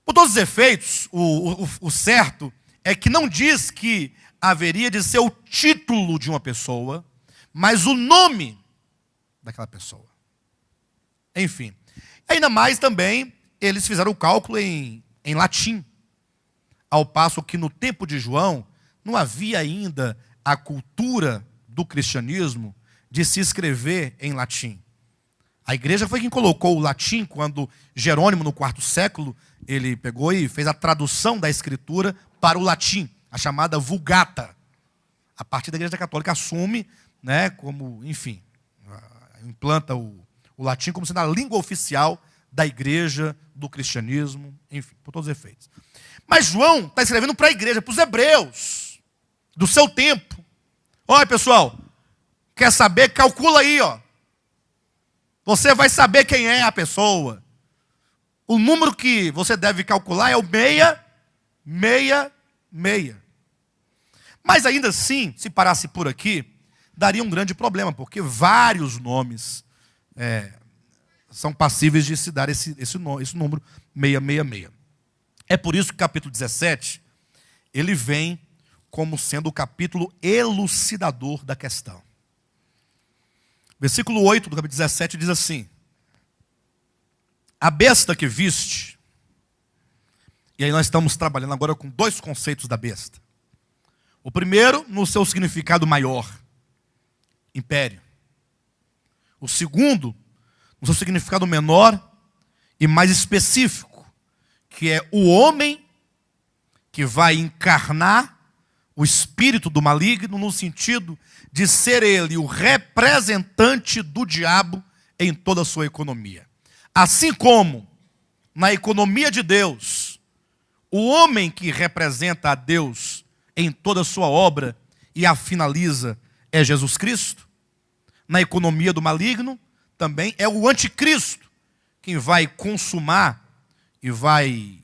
por todos os efeitos, o certo é que não diz que haveria de ser o título de uma pessoa, mas o nome daquela pessoa. Enfim. Ainda mais também, eles fizeram o cálculo em latim. Ao passo que no tempo de João, não havia ainda a cultura do cristianismo de se escrever em latim. A igreja foi quem colocou o latim quando Jerônimo, no quarto século, ele pegou e fez a tradução da escritura para o latim, a chamada Vulgata. A partir da Igreja Católica assume, né, como, enfim, implanta o latim como sendo a língua oficial da igreja, do cristianismo, enfim, por todos os efeitos. Mas João está escrevendo para a igreja, para os hebreus, do seu tempo. Olha, pessoal, quer saber? Calcula aí, ó. Você vai saber quem é a pessoa. O número que você deve calcular é o 666. Mas ainda assim, se parasse por aqui, daria um grande problema, porque vários nomes são passíveis de se dar esse número 666. É por isso que o capítulo 17, ele vem como sendo o capítulo elucidador da questão. Versículo 8 do capítulo 17 diz assim: a besta que viste, e aí nós estamos trabalhando agora com dois conceitos da besta. O primeiro, no seu significado maior, império. O segundo, no seu significado menor e mais específico, que é o homem que vai encarnar o espírito do maligno no sentido de ser ele o representante do diabo em toda a sua economia. Assim como na economia de Deus, o homem que representa a Deus em toda a sua obra e a finaliza é Jesus Cristo, na economia do maligno também é o anticristo, quem vai consumar e vai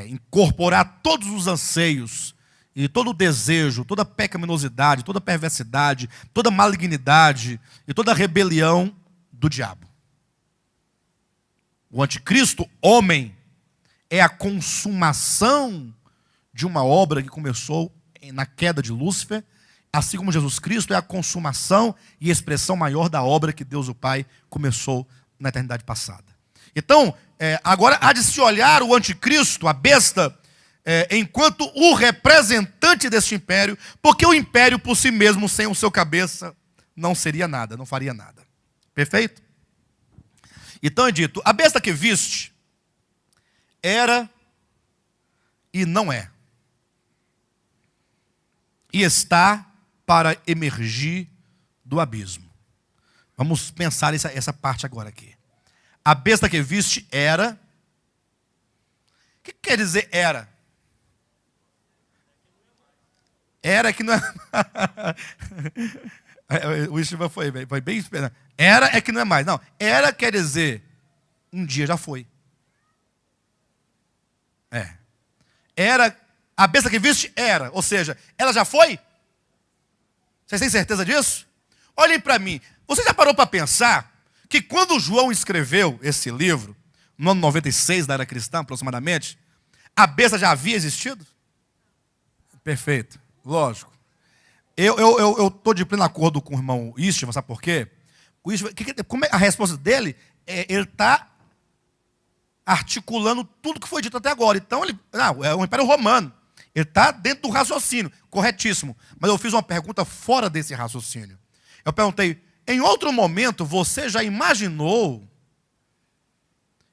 incorporar todos os anseios e todo o desejo, toda a pecaminosidade, toda a perversidade, toda a malignidade e toda a rebelião do diabo. O anticristo, homem, é a consumação de uma obra que começou na queda de Lúcifer, assim como Jesus Cristo é a consumação e expressão maior da obra que Deus o Pai começou na eternidade passada. Então, agora há de se olhar o anticristo, a besta, enquanto o representante deste império, porque o império por si mesmo, sem o seu cabeça, não seria nada, não faria nada. Perfeito? Então é dito, a besta que viste era e não é. E está para emergir do abismo. Vamos pensar essa parte agora aqui. A besta que viste era. O que quer dizer era? Era que não é. O Ishiva foi bem esperado. Era é que não é mais. Não, era quer dizer um dia já foi. Era. A besta que viste era. Ou seja, ela já foi? Vocês têm certeza disso? Olhem para mim. Você já parou para pensar que quando João escreveu esse livro, no ano 96 da era cristã, aproximadamente, a besta já havia existido? Perfeito. Lógico. Eu estou de pleno acordo com o irmão Ishiva, sabe por quê? Como é a resposta dele? Ele está articulando tudo que foi dito até agora. Então, é o Império Romano. Ele está dentro do raciocínio, corretíssimo. Mas eu fiz uma pergunta fora desse raciocínio. Eu perguntei, em outro momento, você já imaginou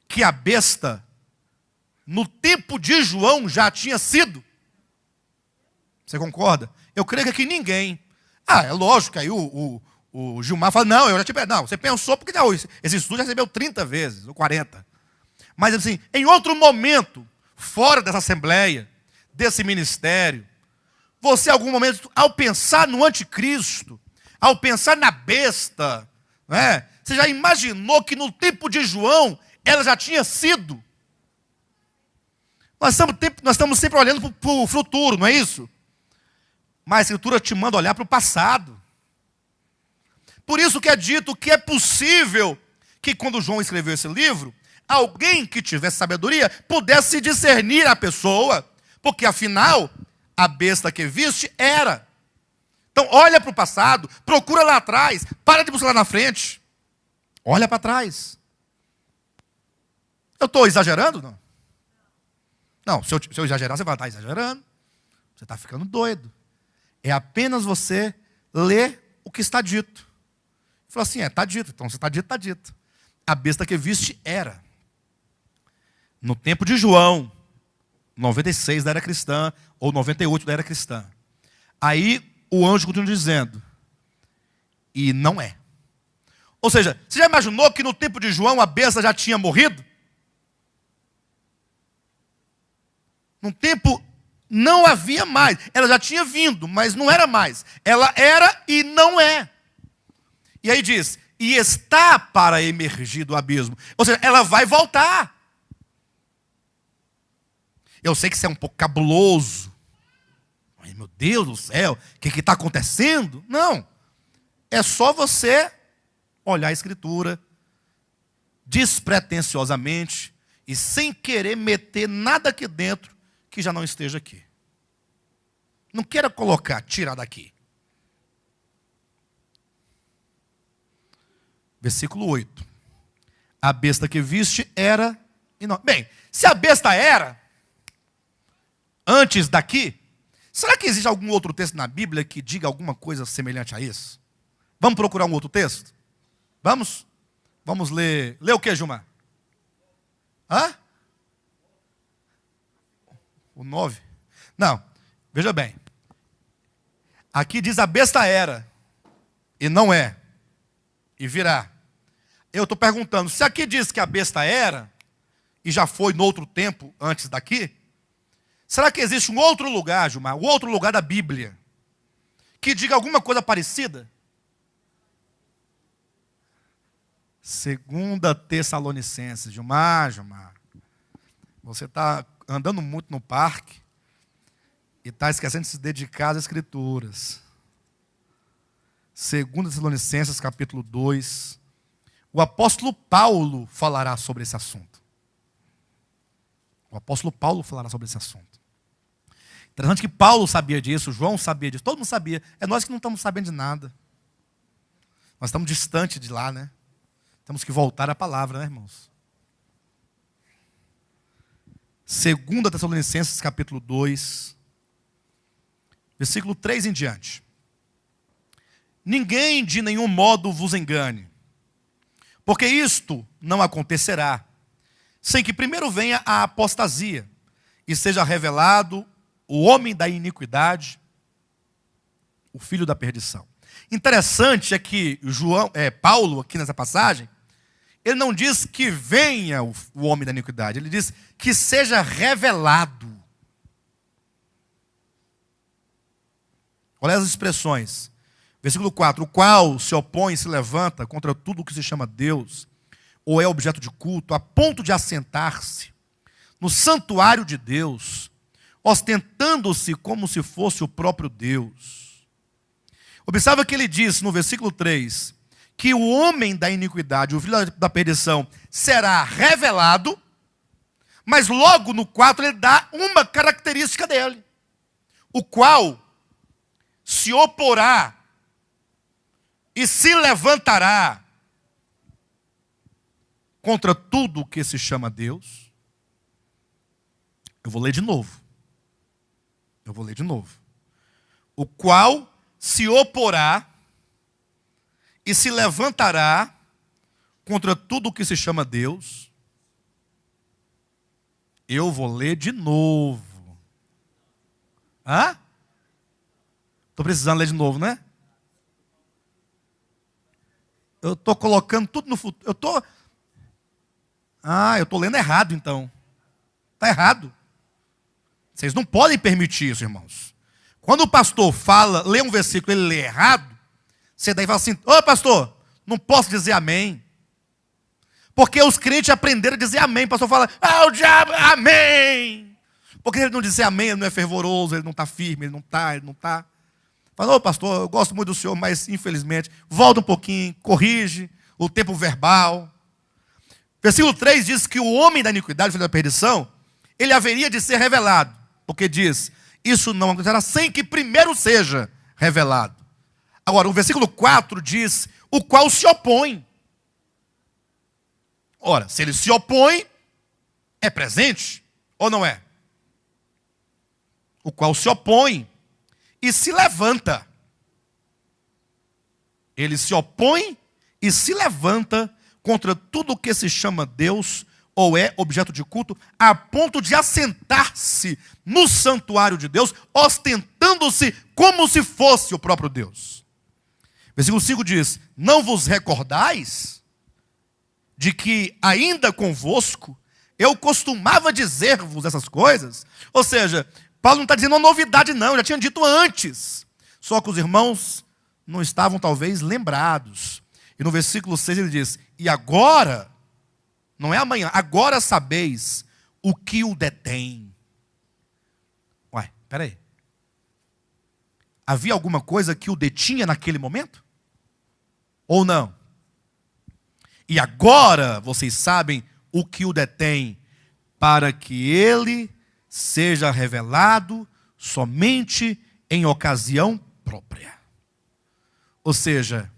que a besta, no tempo de João, já tinha sido? Você concorda? Eu creio que aqui ninguém. É lógico que aí o Gilmar fala, não, eu já tive. Não, você pensou porque não, esse estudo já recebeu 30 vezes, ou 40. Mas assim, em outro momento, fora dessa assembleia, desse ministério, você em algum momento, ao pensar no anticristo, ao pensar na besta, você já imaginou que no tempo de João, ela já tinha sido? Nós estamos sempre olhando para o futuro, não é isso? Mas a Escritura te manda olhar para o passado. Por isso que é dito que é possível que quando João escreveu esse livro, alguém que tivesse sabedoria pudesse discernir a pessoa, porque afinal, a besta que viste era. Então olha para o passado, procura lá atrás, para de buscar lá na frente. Olha para trás. Eu estou exagerando? Não. Não, se eu exagerar, você vai estar exagerando. Você está ficando doido. É apenas você ler o que está dito. Fala assim, está dito. Então, se está dito, está dito. A besta que viste era. No tempo de João, 96 da era cristã, ou 98 da era cristã. Aí, o anjo continua dizendo, e não é. Ou seja, você já imaginou que no tempo de João a besta já tinha morrido? Num tempo não havia mais. Ela já tinha vindo, mas não era mais. Ela era e não é. E aí diz, e está para emergir do abismo. Ou seja, ela vai voltar. Eu sei que isso é um pouco cabuloso. Ai, meu Deus do céu, o que está acontecendo? Não. É só você olhar a Escritura despretensiosamente e sem querer meter nada aqui dentro que já não esteja aqui. Não queira colocar, tirar daqui. Versículo 8. A besta que viste era e não. Bem, se a besta era antes daqui, será que existe algum outro texto na Bíblia que diga alguma coisa semelhante a isso? Vamos procurar um outro texto? Vamos? Vamos ler. Ler o que, Gilmar? Hã? O 9? Não, veja bem. Aqui diz a besta era, e não é, e virá. Eu estou perguntando, se aqui diz que a besta era, e já foi no outro tempo, antes daqui, será que existe um outro lugar, Gilmar, um outro lugar da Bíblia, que diga alguma coisa parecida? 2 Tessalonicenses. Gilmar, você está andando muito no parque e está esquecendo de se dedicar às Escrituras. 2 Tessalonicenses, capítulo 2. O apóstolo Paulo falará sobre esse assunto. O apóstolo Paulo falará sobre esse assunto. Interessante que Paulo sabia disso, João sabia disso, todo mundo sabia. É nós que não estamos sabendo de nada. Nós estamos distante de lá, né? Temos que voltar à palavra, né, irmãos? 2 Tessalonicenses, capítulo 2, versículo 3 em diante. Ninguém de nenhum modo vos engane, porque isto não acontecerá, sem que primeiro venha a apostasia, e seja revelado o homem da iniquidade, o filho da perdição. Interessante é que Paulo, aqui nessa passagem, ele não diz que venha o homem da iniquidade, ele diz que seja revelado. Olha as expressões. Versículo 4, o qual se opõe e se levanta contra tudo o que se chama Deus, ou é objeto de culto, a ponto de assentar-se no santuário de Deus, ostentando-se como se fosse o próprio Deus. Observa que ele diz no versículo 3, que o homem da iniquidade, o filho da perdição, será revelado, mas logo no 4 ele dá uma característica dele, o qual se oporá e se levantará contra tudo que se chama Deus. Eu vou ler de novo. O qual se oporá e se levantará contra tudo que se chama Deus. Eu vou ler de novo. Hã? Estou precisando ler de novo, né? Eu estou colocando tudo no futuro. Eu estou lendo errado, então. Está errado. Vocês não podem permitir isso, irmãos. Quando o pastor lê um versículo, ele lê errado, você daí fala assim, ô pastor, não posso dizer amém. Porque os crentes aprenderam a dizer amém. O pastor fala, o diabo, amém. Porque ele não dizer amém, ele não é fervoroso, ele não está firme, ele não está. Fala, ô pastor, eu gosto muito do senhor, mas infelizmente, volta um pouquinho, corrige o tempo verbal. Versículo 3 diz que o homem da iniquidade, filho da perdição, ele haveria de ser revelado. Porque diz, isso não acontecerá sem que primeiro seja revelado. Agora, o versículo 4 diz, o qual se opõe. Ora, se ele se opõe, é presente ou não é? O qual se opõe e se levanta. Ele se opõe e se levanta contra tudo que se chama Deus ou é objeto de culto, a ponto de assentar-se no santuário de Deus, ostentando-se como se fosse o próprio Deus. Versículo 5 diz, não vos recordais de que ainda convosco eu costumava dizer-vos essas coisas? Ou seja, Paulo não está dizendo uma novidade não, já tinha dito antes. Só que os irmãos não estavam talvez lembrados. E no versículo 6 ele diz, e agora, não é amanhã, agora sabeis o que o detém. Ué, peraí. Havia alguma coisa que o detinha naquele momento? Ou não? E agora vocês sabem o que o detém, para que ele seja revelado somente em ocasião própria. Ou seja,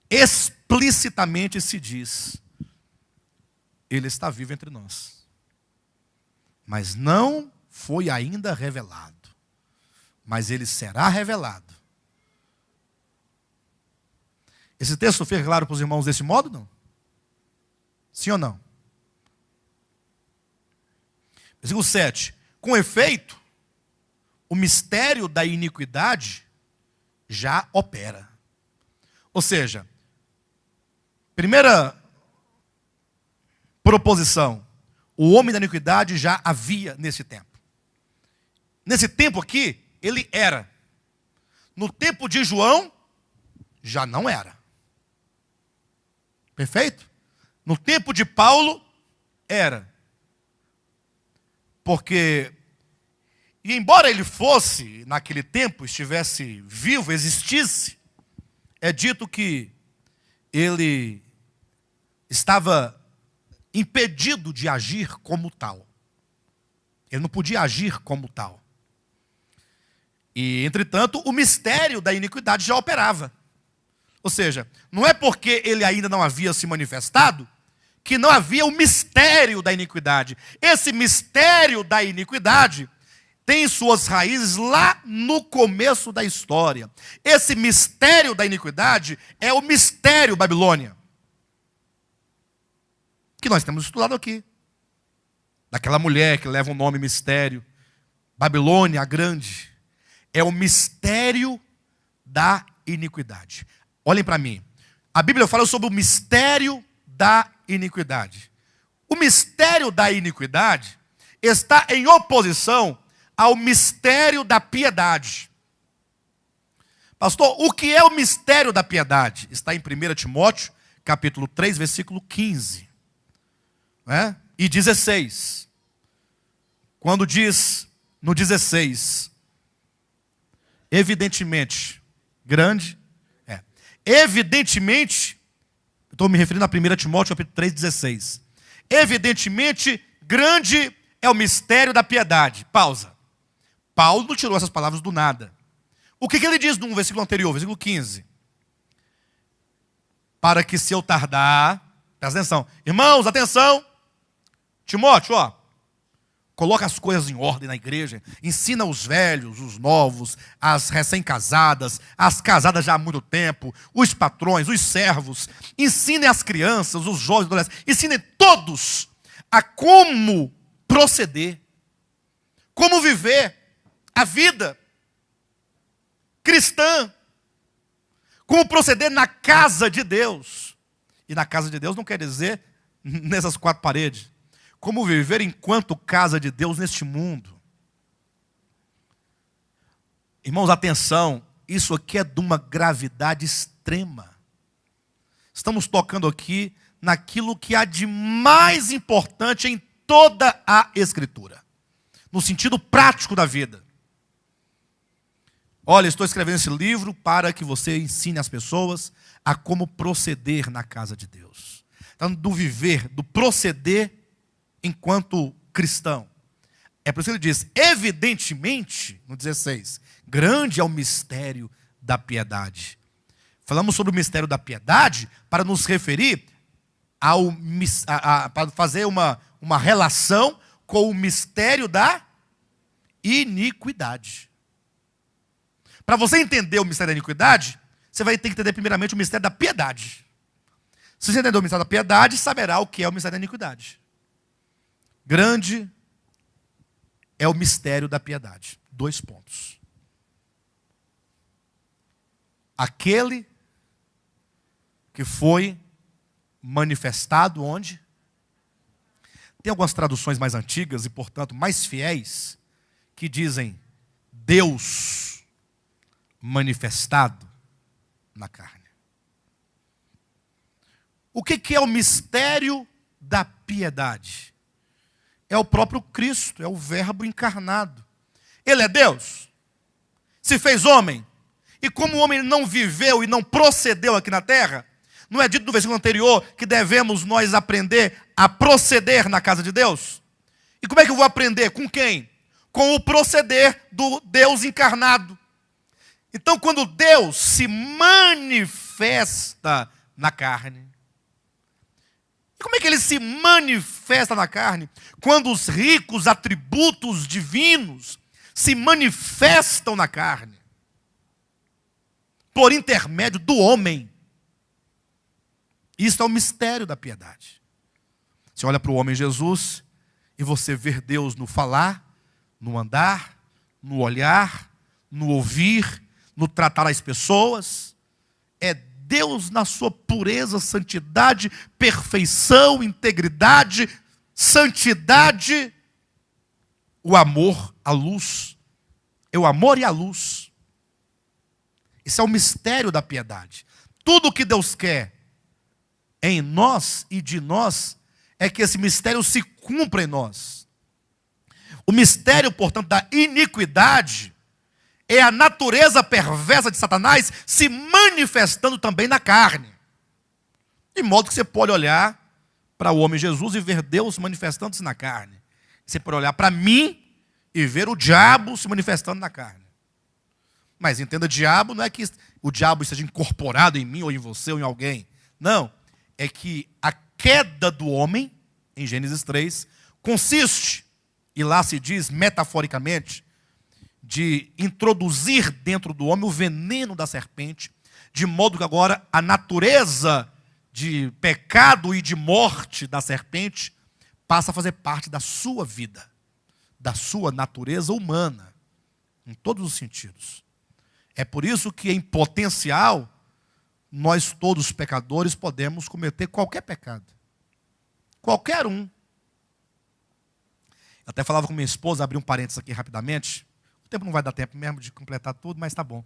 explicitamente se diz, ele está vivo entre nós, mas não foi ainda revelado, mas ele será revelado. Esse texto fica claro para os irmãos desse modo, não? Sim ou não? Versículo 7. Com efeito, o mistério da iniquidade já opera. Ou seja, primeira proposição, o homem da iniquidade já havia nesse tempo. Nesse tempo aqui, ele era. No tempo de João, já não era. Perfeito? No tempo de Paulo, era. Porque, e embora ele fosse, naquele tempo, estivesse vivo, existisse, é dito que ele estava impedido de agir como tal. Ele não podia agir como tal. E, entretanto, o mistério da iniquidade já operava. Ou seja, não é porque ele ainda não havia se manifestado que não havia o mistério da iniquidade. Esse mistério da iniquidade tem suas raízes lá no começo da história. Esse mistério da iniquidade é o mistério Babilônia, que nós temos estudado aqui. Daquela mulher que leva o nome mistério, Babilônia a grande. É o mistério da iniquidade. Olhem para mim. A Bíblia fala sobre o mistério da iniquidade. O mistério da iniquidade está em oposição ao mistério da piedade. Pastor, o que é o mistério da piedade? Está em 1 Timóteo, capítulo 3, versículo 15. Né? E 16. Quando diz no 16, evidentemente, grande, evidentemente, estou me referindo a 1 Timóteo, capítulo 3, 16. Evidentemente, grande é o mistério da piedade. Pausa. Paulo não tirou essas palavras do nada. O que ele diz no versículo anterior, versículo 15? Para que se eu tardar, presta atenção. Irmãos, atenção. Timóteo, coloca as coisas em ordem na igreja. Ensina os velhos, os novos, as recém-casadas, as casadas já há muito tempo, os patrões, os servos. Ensinem as crianças, os jovens, os adolescentes. Ensinem todos a como proceder, como viver a vida cristã, como proceder na casa de Deus. E na casa de Deus não quer dizer nessas quatro paredes. Como viver enquanto casa de Deus neste mundo. Irmãos, atenção, isso aqui é de uma gravidade extrema. Estamos tocando aqui naquilo que há de mais importante em toda a Escritura, no sentido prático da vida. Olha, estou escrevendo esse livro para que você ensine as pessoas a como proceder na casa de Deus. Então, do viver, do proceder enquanto cristão. É por isso que ele diz, evidentemente, no 16, grande é o mistério da piedade. Falamos sobre o mistério da piedade para nos referir para fazer uma relação com o mistério da iniquidade. Para você entender o mistério da iniquidade, você vai ter que entender primeiramente o mistério da piedade. Se você entender o mistério da piedade, saberá o que é o mistério da iniquidade. Grande é o mistério da piedade. 2 pontos. Aquele que foi manifestado onde? Tem algumas traduções mais antigas e, portanto, mais fiéis, que dizem Deus manifestado na carne. O que é o mistério da piedade? É o próprio Cristo, é o Verbo encarnado. Ele é Deus, se fez homem, e como o homem não viveu e não procedeu aqui na terra, não é dito no versículo anterior que devemos nós aprender a proceder na casa de Deus? E como é que eu vou aprender? Com quem? Com o proceder do Deus encarnado. Então, quando Deus se manifesta na carne, como é que ele se manifesta na carne? Quando os ricos atributos divinos se manifestam na carne, por intermédio do homem. Isso é o mistério da piedade. Você olha para o homem Jesus e você vê Deus no falar, no andar, no olhar, no ouvir, no tratar as pessoas. É Deus na sua pureza, santidade, perfeição, integridade, santidade. O amor, a luz. É o amor e a luz. Isso é o mistério da piedade. Tudo o que Deus quer em nós e de nós é que esse mistério se cumpra em nós. O mistério, portanto, da iniquidade é a natureza perversa de Satanás se manifestando também na carne. De modo que você pode olhar para o homem Jesus e ver Deus manifestando-se na carne. Você pode olhar para mim e ver o diabo se manifestando na carne. Mas entenda, diabo não é que o diabo esteja incorporado em mim ou em você ou em alguém. Não, é que a queda do homem, em Gênesis 3, consiste, e lá se diz metaforicamente, de introduzir dentro do homem o veneno da serpente, de modo que agora a natureza de pecado e de morte da serpente passa a fazer parte da sua vida, da sua natureza humana, em todos os sentidos. É por isso que, em potencial, nós todos pecadores podemos cometer qualquer pecado. Qualquer um. Eu até falava com minha esposa, abri um parênteses aqui rapidamente. O tempo não vai dar tempo mesmo de completar tudo, mas tá bom.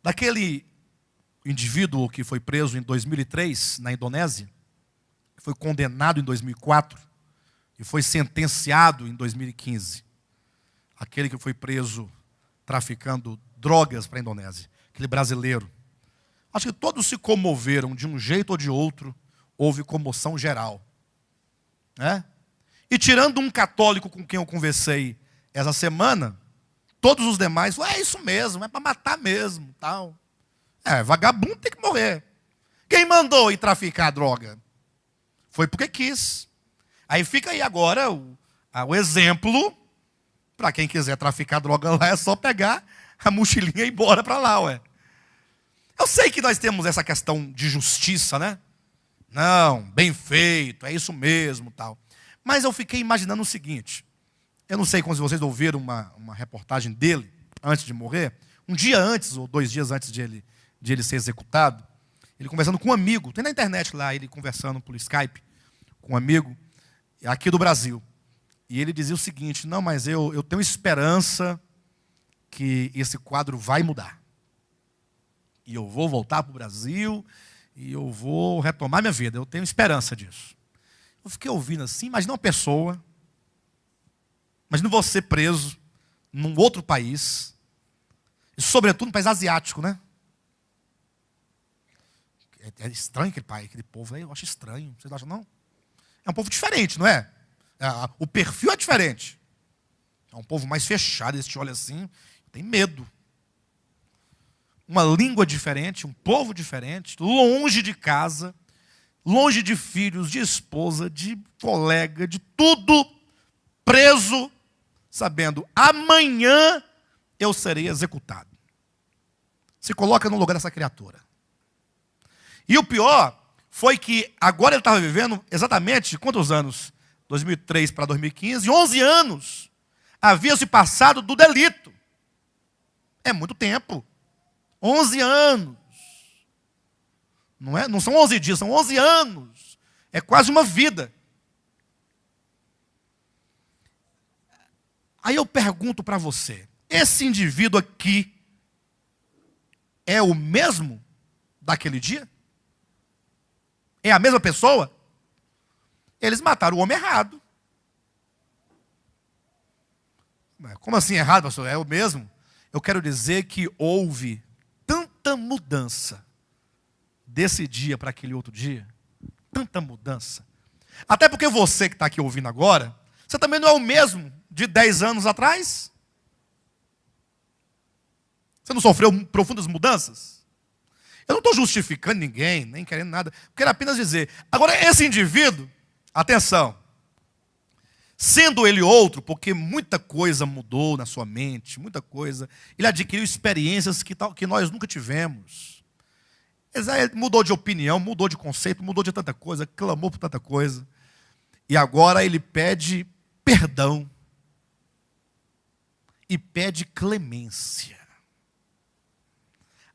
Daquele indivíduo que foi preso em 2003, na Indonésia, que foi condenado em 2004 e foi sentenciado em 2015. Aquele que foi preso traficando drogas para a Indonésia, aquele brasileiro. Acho que todos se comoveram de um jeito ou de outro, houve comoção geral. Né? E tirando um católico com quem eu conversei essa semana, todos os demais, é isso mesmo, é para matar mesmo. Tal. Vagabundo tem que morrer. Quem mandou ir traficar droga? Foi porque quis. Aí fica aí agora o exemplo. Para quem quiser traficar droga lá, é só pegar a mochilinha e ir embora para lá, ué. Eu sei que nós temos essa questão de justiça, né? Não, bem feito, é isso mesmo, tal. Mas eu fiquei imaginando o seguinte. Eu não sei quando vocês ouviram uma reportagem dele, antes de morrer. Um dia antes, ou 2 dias antes de ele ser executado, ele conversando com um amigo. Tem na internet lá, ele conversando por Skype com um amigo, aqui do Brasil. E ele dizia o seguinte, não, mas eu tenho esperança que esse quadro vai mudar. E eu vou voltar para o Brasil e eu vou retomar minha vida. Eu tenho esperança disso. Eu fiquei ouvindo assim, imagina uma pessoa, imagina você preso num outro país, e sobretudo num país asiático, né? É estranho aquele povo aí, eu acho estranho. Vocês acham, não? É um povo diferente, não é? O perfil é diferente. É um povo mais fechado, eles te olham assim, tem medo. Uma língua diferente, um povo diferente, longe de casa, longe de filhos, de esposa, de colega, de tudo, preso, sabendo, amanhã eu serei executado. Se coloca no lugar dessa criatura. E o pior foi que agora ele estava vivendo exatamente quantos anos? 2003 para 2015, 11 anos. Havia se passado do delito. É muito tempo. 11 anos. Não são 11 dias, são 11 anos. É quase uma vida. Aí eu pergunto para você, esse indivíduo aqui é o mesmo daquele dia? É a mesma pessoa? Eles mataram o homem errado. Como assim errado, pastor? É o mesmo? Eu quero dizer que houve tanta mudança desse dia para aquele outro dia. Tanta mudança. Até porque você que está aqui ouvindo agora, você também não é o mesmo de 10 anos atrás? Você não sofreu profundas mudanças? Eu não estou justificando ninguém, nem querendo nada. Eu quero apenas dizer. Agora, esse indivíduo, atenção. Sendo ele outro, porque muita coisa mudou na sua mente, muita coisa. Ele adquiriu experiências que nós nunca tivemos. Isaías mudou de opinião, mudou de conceito, mudou de tanta coisa, clamou por tanta coisa. E agora ele pede perdão. E pede clemência.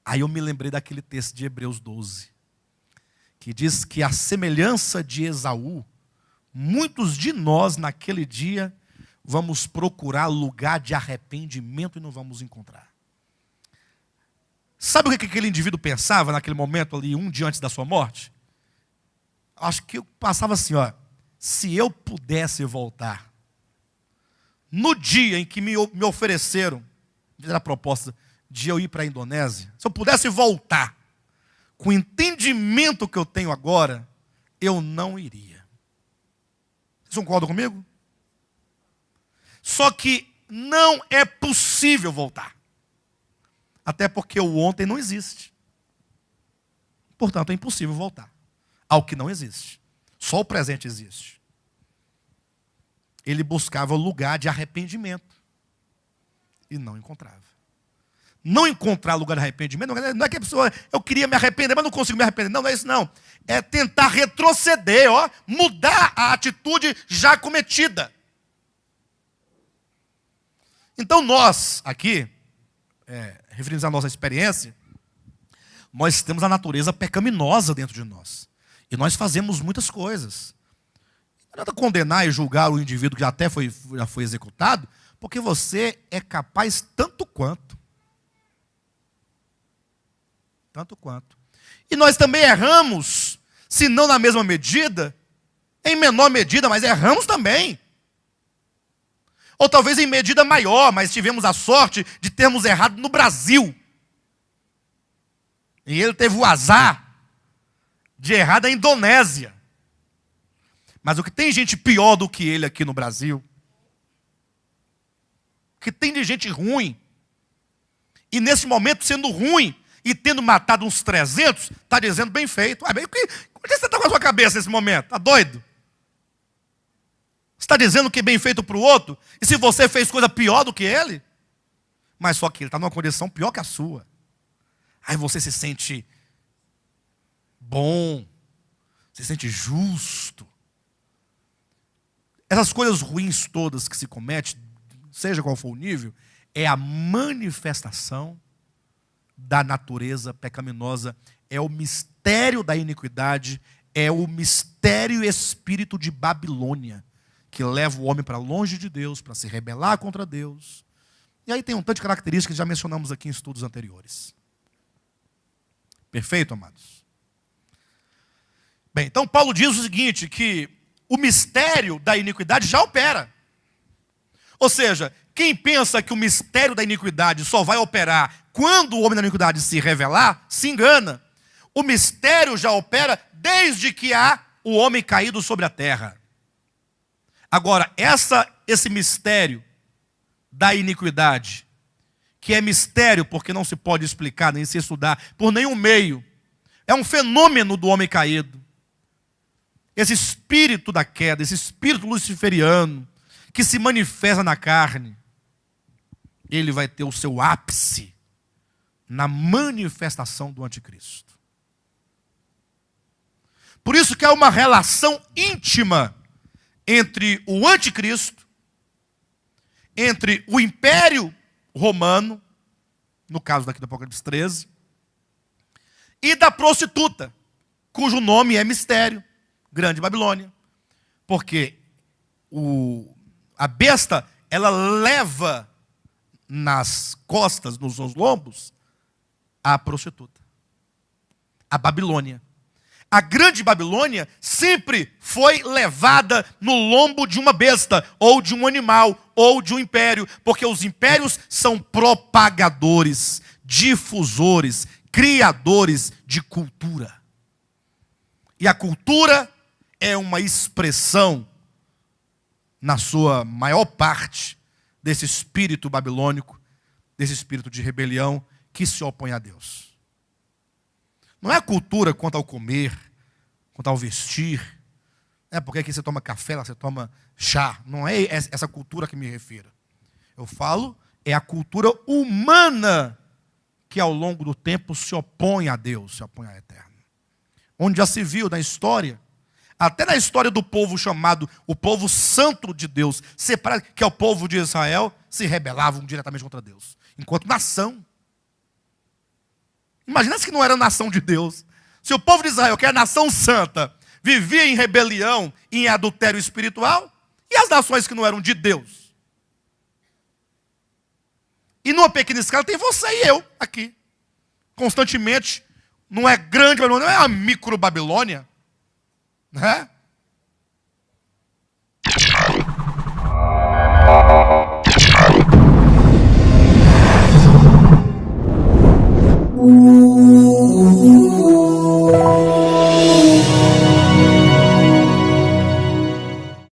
Aí eu me lembrei daquele texto de Hebreus 12, que diz que a semelhança de Esaú, muitos de nós naquele dia vamos procurar lugar de arrependimento e não vamos encontrar. Sabe o que aquele indivíduo pensava naquele momento ali, um dia antes da sua morte? Acho que eu passava assim, ó, se eu pudesse voltar, no dia em que me ofereceram, a proposta de eu ir para a Indonésia, se eu pudesse voltar, com o entendimento que eu tenho agora, eu não iria. Vocês concordam comigo? Só que não é possível voltar. Até porque o ontem não existe. Portanto, é impossível voltar ao que não existe. Só o presente existe. Ele buscava lugar de arrependimento e não encontrava. Não encontrar lugar de arrependimento não é que a pessoa, eu queria me arrepender, mas não consigo me arrepender. Não, não é isso não. É tentar retroceder, ó, mudar a atitude já cometida. Então nós, aqui, referindo à nossa experiência, nós temos a natureza pecaminosa dentro de nós. E nós fazemos muitas coisas. Não adianta condenar e julgar o indivíduo que já foi executado, porque você é capaz tanto quanto. Tanto quanto. E nós também erramos, se não na mesma medida, em menor medida, mas erramos também. Ou talvez em medida maior, mas tivemos a sorte de termos errado no Brasil. E ele teve o azar de errar da Indonésia. Mas o que tem gente pior do que ele aqui no Brasil, o que tem de gente ruim, e nesse momento sendo ruim, e tendo matado uns 300, está dizendo bem feito. Onde você está com a sua cabeça nesse momento? Está doido? Você está dizendo que é bem feito para o outro? E se você fez coisa pior do que ele? Mas só que ele está numa condição pior que a sua. Aí você se sente bom, se sente justo. Essas coisas ruins todas que se cometem, seja qual for o nível, é a manifestação da natureza pecaminosa, é o mistério da iniquidade, é o mistério espírito de Babilônia, que leva o homem para longe de Deus, para se rebelar contra Deus. E aí tem um tanto de características que já mencionamos aqui em estudos anteriores. Perfeito, amados? Bem, então Paulo diz o seguinte, que o mistério da iniquidade já opera. Ou seja, quem pensa que o mistério da iniquidade só vai operar quando o homem da iniquidade se revelar, se engana. O mistério já opera desde que há o homem caído sobre a terra. Agora, esse mistério da iniquidade, que é mistério porque não se pode explicar nem se estudar por nenhum meio, é um fenômeno do homem caído. Esse espírito da queda, esse espírito luciferiano, que se manifesta na carne, ele vai ter o seu ápice na manifestação do anticristo. Por isso que há uma relação íntima entre o anticristo, entre o império romano, no caso daqui do Apocalipse 13, e da prostituta, cujo nome é mistério, Grande Babilônia, porque a besta, ela leva nas costas, nos seus lombos, a prostituta, a Babilônia. A grande Babilônia sempre foi levada no lombo de uma besta, ou de um animal, ou de um império, porque os impérios são propagadores, difusores, criadores de cultura. E a cultura é uma expressão, na sua maior parte, desse espírito babilônico, desse espírito de rebelião que se opõe a Deus. Não é a cultura quanto ao comer, quanto ao vestir. Porque aqui você toma café, lá você toma chá. Não é essa cultura que me refiro. Eu falo, é a cultura humana que ao longo do tempo se opõe a Deus, se opõe ao Eterno. Onde já se viu na história, até na história do povo chamado o povo santo de Deus, separado, que é o povo de Israel, se rebelavam diretamente contra Deus, enquanto nação. Imagina se que não era nação de Deus. Se o povo de Israel, que é a nação santa, vivia em rebelião e em adultério espiritual, e as nações que não eram de Deus? E numa pequena escala tem você e eu aqui. Constantemente, não é grande Babilônia, não é a micro Babilônia, né?